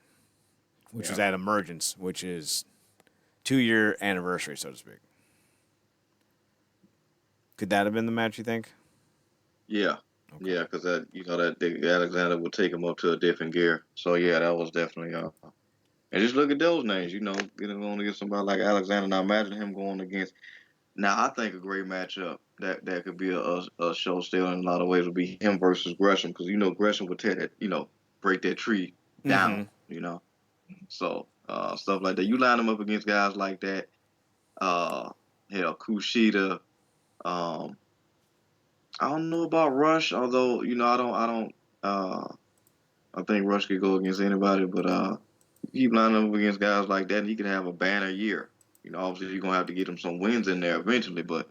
which was at Emergence, which is 2-year anniversary, so to speak. Could that have been the match, you think? Yeah, Okay. yeah, because Alexander would take him up to a different gear. So yeah, that was definitely and just look at those names. Going against somebody like Alexander. Now imagine him going against. Now I think a great matchup that could be a show still in a lot of ways would be him versus Gresham because Gresham would tear that break that tree Mm-hmm. down. So stuff like that. You line him up against guys like that. Uh, hell, Kushida. Um, I don't know about Rush, although I don't. I think Rush could go against anybody, but keep lining up against guys like that, and he could have a banner year. Obviously you're gonna have to get him some wins in there eventually, but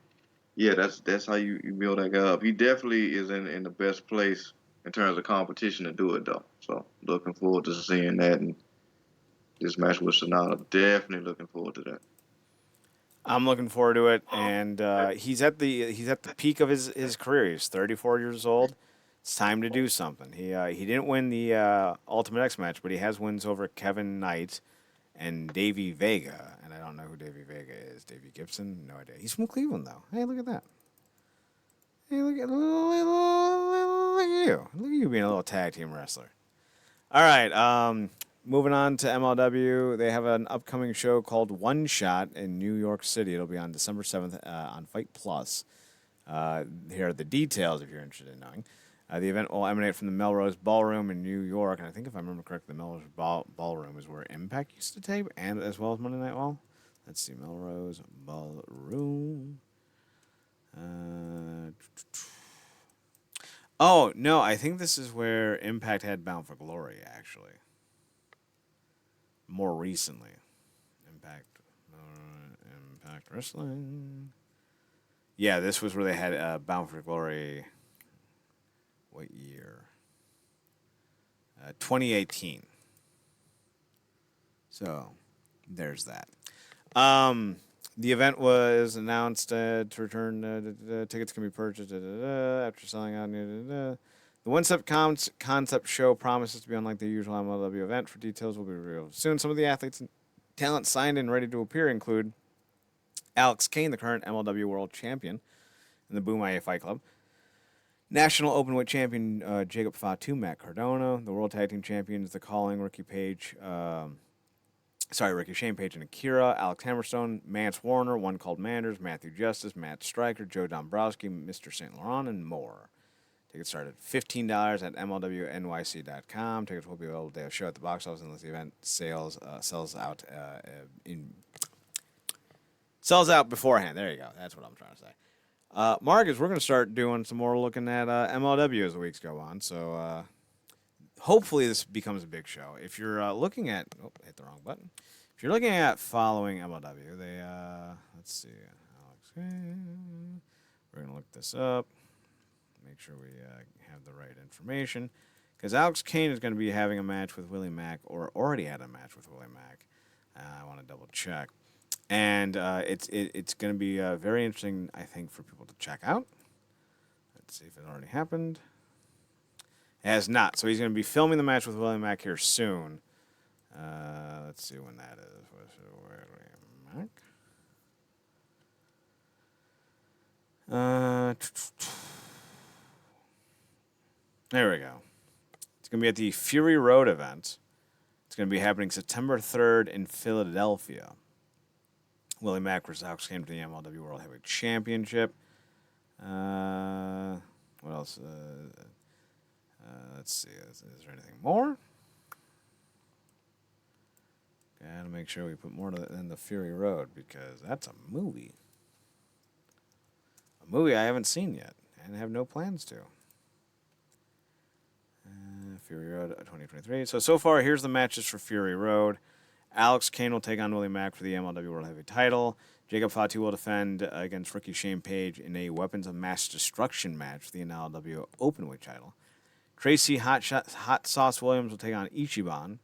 yeah, that's how you build that guy up. He definitely is in the best place in terms of competition to do it though. So looking forward to seeing that and this match with Sonata. Definitely looking forward to that. I'm looking forward to it, and he's at the peak of his career. He's 34 years old. It's time to do something. He didn't win the Ultimate X match, but he has wins over Kevin Knight and Davey Vega, and I don't know who Davey Vega is. Davey Gibson, no idea. He's from Cleveland though. Hey, look at that. Hey, look at you. Look at you being a little tag team wrestler. All right. Moving on to MLW, they have an upcoming show called One Shot in New York City. It'll be on December 7th on Fight Plus. Here are the details if you're interested in knowing. The event will emanate from the Melrose Ballroom in New York, and I think if I remember correctly, the Melrose Ballroom is where Impact used to tape, and as well as Monday Night Raw. Let's see, Melrose Ballroom. Oh no, I think this is where Impact had Bound for Glory. Actually, more recently, Impact, Impact Wrestling. Yeah, this was where they had Bound for Glory. What year? 2018. So, there's that. The event was announced to return. Tickets can be purchased after selling out. The one-step concept show promises to be unlike the usual MLW event. For details, will be revealed soon. Some of the athletes and talent signed and ready to appear include Alex Kane, the current MLW World Champion in the Boom IA Fight Club. National Openweight Champion Jacob Fatu, Matt Cardona. The World Tag Team Champions, The Calling, Ricky Shane Page and Akira, Alex Hammerstone, Mance Warner, One Called Manders, Matthew Justice, Matt Stryker, Joe Dombrowski, Mr. St. Laurent, and more. Tickets start at $15 at MLWNYC.com. Tickets will be available day of show at the box office unless the event sells out beforehand. There you go. That's what I'm trying to say. Marcus, we're going to start doing some more looking at MLW as the weeks go on. So hopefully this becomes a big show. If you're looking at, hit the wrong button. If you're looking at following MLW, they let's see, Alex. We're gonna look this up. Make sure we have the right information, because Alex Kane is going to be having a match with Willie Mack, or already had a match with Willie Mack. I want to double check, and it's going to be very interesting, I think, for people to check out. Let's see if it already happened. It has not. So he's going to be filming the match with Willie Mack here soon. Let's see when that is. Willie Mack. There we go. It's going to be at the Fury Road event. It's going to be happening September 3rd in Philadelphia. Willie Mack versus Alex Kane for the MLW World Heavyweight Championship. What else? Let's see. Is there anything more? Gotta make sure we put more than the Fury Road, because that's a movie. A movie I haven't seen yet and have no plans to. Fury Road 2023. So far, here's the matches for Fury Road. Alex Kane will take on Willie Mack for the MLW World Heavyweight title. Jacob Fatu will defend against Ricky Shane Page in a Weapons of Mass Destruction match for the MLW Openweight title. Tracy Hot Sauce Williams will take on Ichiban.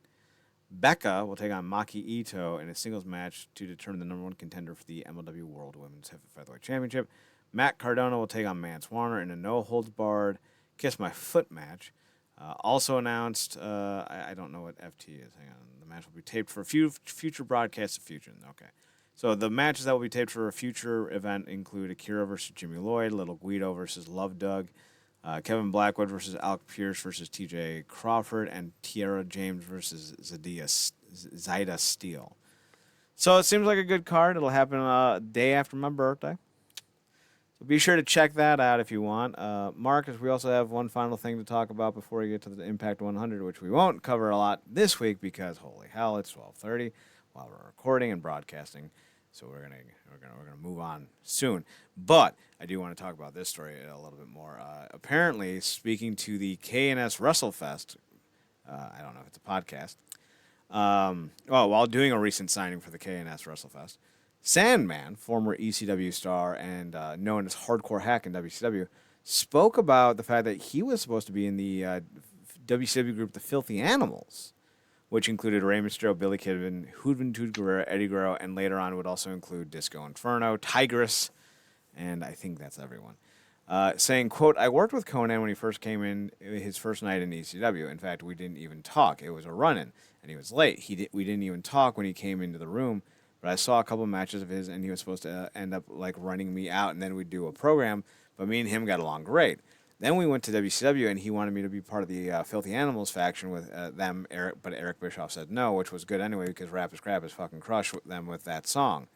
Becca will take on Maki Ito in a singles match to determine the number one contender for the MLW World Women's Featherweight Championship. Matt Cardona will take on Mance Warner in a no-holds-barred Kiss My Foot match. Also announced, I don't know what FT is. Hang on. The match will be taped for a few future broadcasts of Fusion. Okay. So the matches that will be taped for a future event include Akira versus Jimmy Lloyd, Little Guido versus Love Doug, Kevin Blackwood versus Alec Pierce versus T.J. Crawford, and Tiara James versus Zaida Steele. So it seems like a good card. It'll happen day after my birthday. So be sure to check that out if you want. Marcus, we also have one final thing to talk about before we get to the Impact 100, which we won't cover a lot this week because holy hell, it's 12:30 while we're recording and broadcasting. So we're gonna move on soon. But I do want to talk about this story a little bit more. Apparently, speaking to the KNS WrestleFest, I don't know if it's a podcast. While doing a recent signing for the KNS WrestleFest, Sandman, former ECW star and known as Hardcore Hack in WCW, spoke about the fact that he was supposed to be in the WCW group The Filthy Animals, which included Rey Mysterio, Billy Kidman, Juventud Guerrera, Eddie Guerrero, and later on would also include Disco Inferno, Tigress, and I think that's everyone. Saying, quote, I worked with Conan when he first came in his first night in ECW. In fact, we didn't even talk. It was a run-in, and he was late. We didn't even talk when he came into the room, but I saw a couple matches of his, and he was supposed to end up like running me out, and then we'd do a program, but me and him got along great. Then we went to WCW, and he wanted me to be part of the Filthy Animals faction with them, but Eric Bischoff said no, which was good anyway because Rapid Crap has fucking crushed them with that song.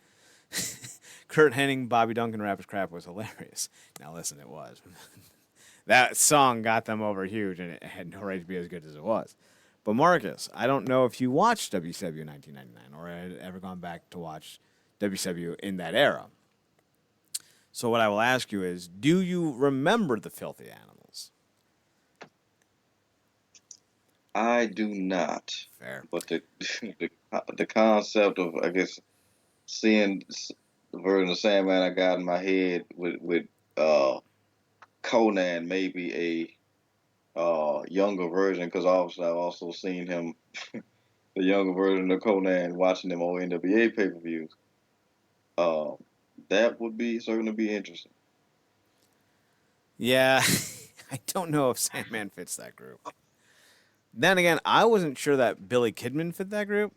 Kurt Hennig, Bobby Duncan, Rapid Crap was hilarious. Now listen, it was. That song got them over huge, and it had no right to be as good as it was. But Marcus, I don't know if you watched WCW in 1999 or had ever gone back to watch WCW in that era. So what I will ask you is, do you remember the Filthy Animals? I do not. Fair. But the concept of, I guess, seeing the version of Sandman I got in my head with Conan, maybe a younger version, because obviously I've also seen him, the younger version of Conan, watching him on NWA pay-per-views. That would be certainly be interesting. Yeah, I don't know if Sandman fits that group. Then again, I wasn't sure that Billy Kidman fit that group,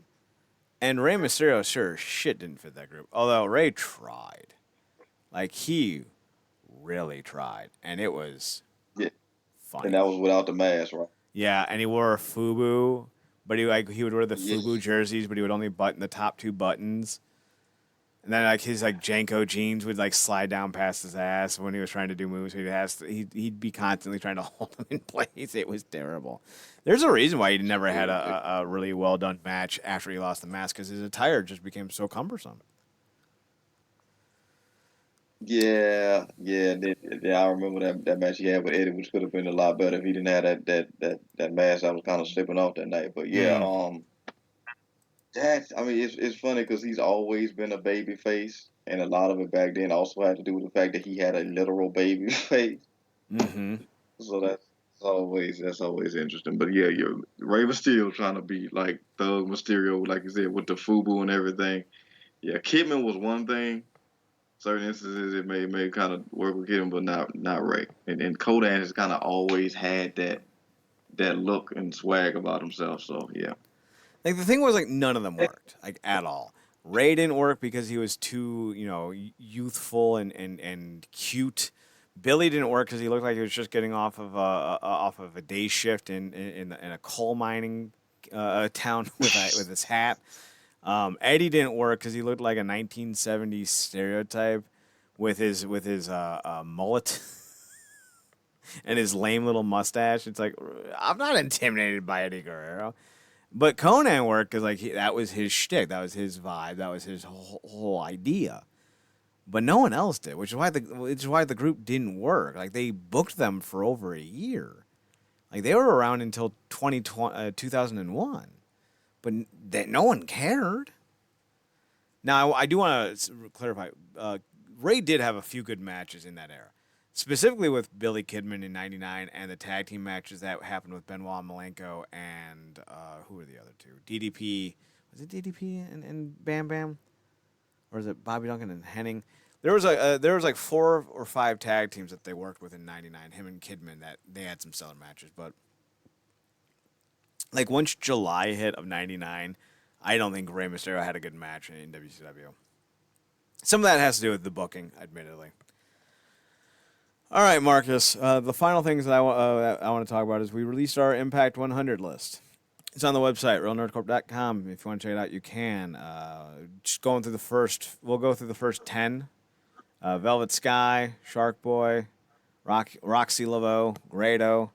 and Rey Mysterio sure shit didn't fit that group. Although Rey tried, like he really tried, and it was Yeah, funny. and that was without the mask, right? Yeah, and he wore a FUBU, but he would wear the Yes. FUBU jerseys, but he would only button the top two buttons. And then his Janko jeans would slide down past his ass when he was trying to do moves. He'd be constantly trying to hold them in place. It was terrible. There's a reason why he never had a really well done match after he lost the mask because his attire just became so cumbersome. Yeah. I remember that match he had with Eddie, which could have been a lot better if he didn't have that mask. I was kind of slipping off that night, but yeah, it's funny because he's always been a baby face, and a lot of it back then also had to do with the fact that he had a literal baby face. Mm-hmm. So that's always interesting. But yeah, Rey Mysterio trying to be like Thug Mysterio, like you said, with the FUBU and everything. Yeah, Kidman was one thing. Certain instances it may kind of work with Kidman, but not Rey. And Conan has kind of always had that look and swag about himself. So yeah. The thing was none of them worked at all. Ray didn't work because he was too youthful and cute. Billy didn't work because he looked like he was just getting off of a day shift in a coal mining town with his hat. Eddie didn't work because he looked like a 1970s stereotype with his mullet and his lame little mustache. It's like I'm not intimidated by Eddie Guerrero. But Conan worked because that was his shtick, that was his vibe, that was his whole idea. But no one else did, which is why the group didn't work. They booked them for over a year. They were around until 2001, but no one cared. Now I do want to clarify. Ray did have a few good matches in that era. Specifically with Billy Kidman in '99 and the tag team matches that happened with Benoit Malenko and who were the other two? DDP. Was it DDP and Bam Bam? Or is it Bobby Duncan and Hennig? There was 4 or 5 tag teams that they worked with in '99. Him and Kidman, that they had some stellar matches. But once July hit of '99, I don't think Rey Mysterio had a good match in WCW. Some of that has to do with the booking, admittedly. All right, Marcus. The final things that I want to talk about is we released our Impact 100 list. It's on the website, realnerdcorp.com. If you want to check it out, you can. Just going through we'll go through the first 10. Velvet Sky, Shark Boy, Roxy Laveau, Grado,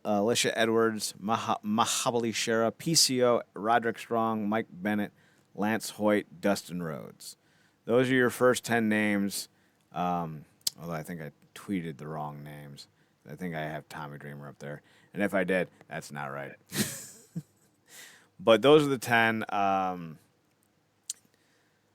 Alicia Edwards, Mahabali Shera, PCO, Roderick Strong, Mike Bennett, Lance Hoyt, Dustin Rhodes. Those are your first 10 names. Although I think I tweeted the wrong names. I think I have Tommy Dreamer up there. And if I did, that's not right. But those are the 10.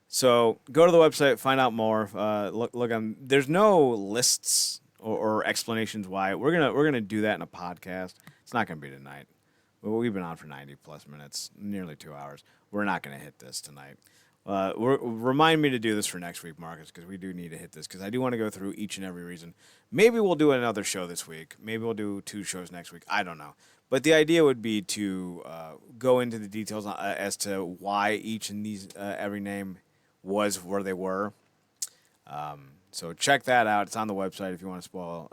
So go to the website, find out more. Look on. There's no lists or explanations why. We're gonna do that in a podcast. It's not gonna be tonight. We've been on for 90 plus minutes, nearly 2 hours. We're not gonna hit this tonight. Remind me to do this for next week, Marcus, because we do need to hit this, because I do want to go through each and every reason. Maybe we'll do another show this week. Maybe we'll do 2 shows next week. I don't know. But the idea would be to go into the details as to why each and these every name was where they were. So check that out. It's on the website if you want to spoil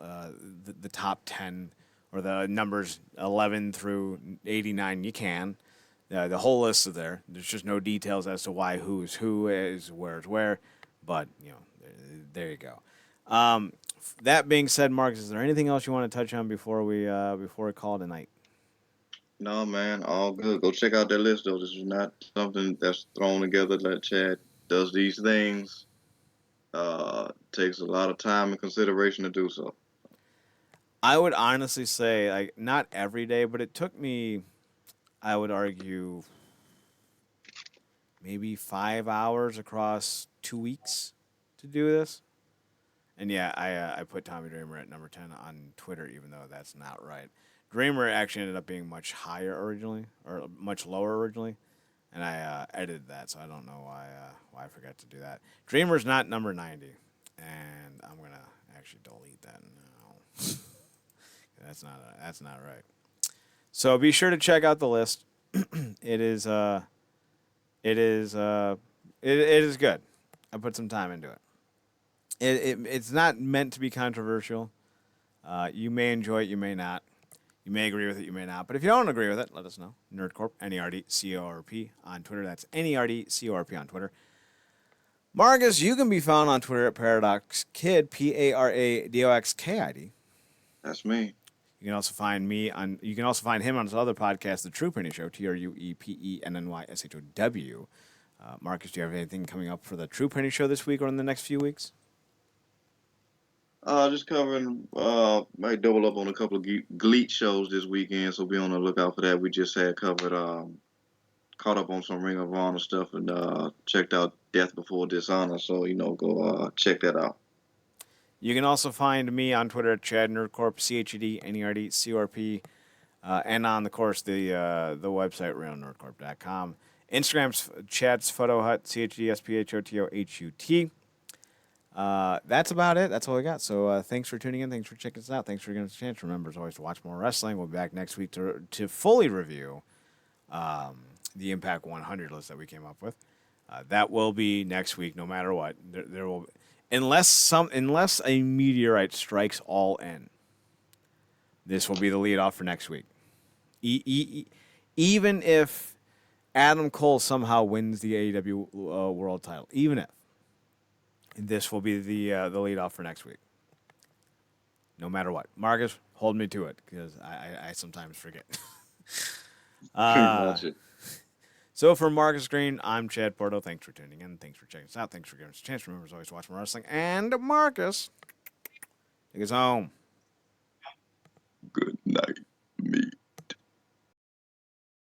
the top 10 or the numbers 11 through 89. You can. The whole list is there. There's just no details as to why who's who is where's where, but there you go. That being said, Marcus, is there anything else you want to touch on before we call it a night? No, man, all good. Go check out that list, though. This is not something that's thrown together like Chad does these things. Takes a lot of time and consideration to do so. I would honestly say, like, not every day, but it took me, I would argue, maybe 5 hours across 2 weeks to do this. And yeah, I put Tommy Dreamer at number 10 on Twitter, even though that's not right. Dreamer actually ended up being much higher originally, or much lower originally, and I edited that, so I don't know why I forgot to do that. Dreamer's not number 90, and I'm gonna actually delete that now. That's not right. So be sure to check out the list. It is good. I put some time into it. It's not meant to be controversial. You may enjoy it, you may not. You may agree with it, you may not. But if you don't agree with it, let us know. Nerdcorp, NERDCORP on Twitter. That's NERDCORP on Twitter. Marcus, you can be found on Twitter at ParadoxKid, PARADOXKID. That's me. You can also find me on. You can also find him on his other podcast, The True Penny Show, TRUEPENNYSHOW. Marcus, do you have anything coming up for The True Penny Show this week or in the next few weeks? Just covering, might double up on a couple of GLEAT shows this weekend, so be on the lookout for that. We just had covered, caught up on some Ring of Honor stuff and checked out Death Before Dishonor, so, go check that out. You can also find me on Twitter at Chad Nerdcorp, CHEDNERDCORP, and on, of course, the website, realnerdcorp.com. Instagram's Chad's Photo Hut, CHDSPHOTOHUT. That's about it. That's all we got. So thanks for tuning in. Thanks for checking us out. Thanks for giving us a chance. Remember, as always, to watch more wrestling. We'll be back next week to fully review the Impact 100 list that we came up with. That will be next week, no matter what. There will, unless a meteorite strikes all in. This will be the lead off for next week. Even if Adam Cole somehow wins the AEW World Title, even if. This will be the lead off for next week. No matter what. Marcus, hold me to it, because I sometimes forget. Watch it. So for Marcus Green, I'm Chad Porto. Thanks for tuning in. Thanks for checking us out. Thanks for giving us a chance. Remember, as always, watch more wrestling. And Marcus, take us home. Good night.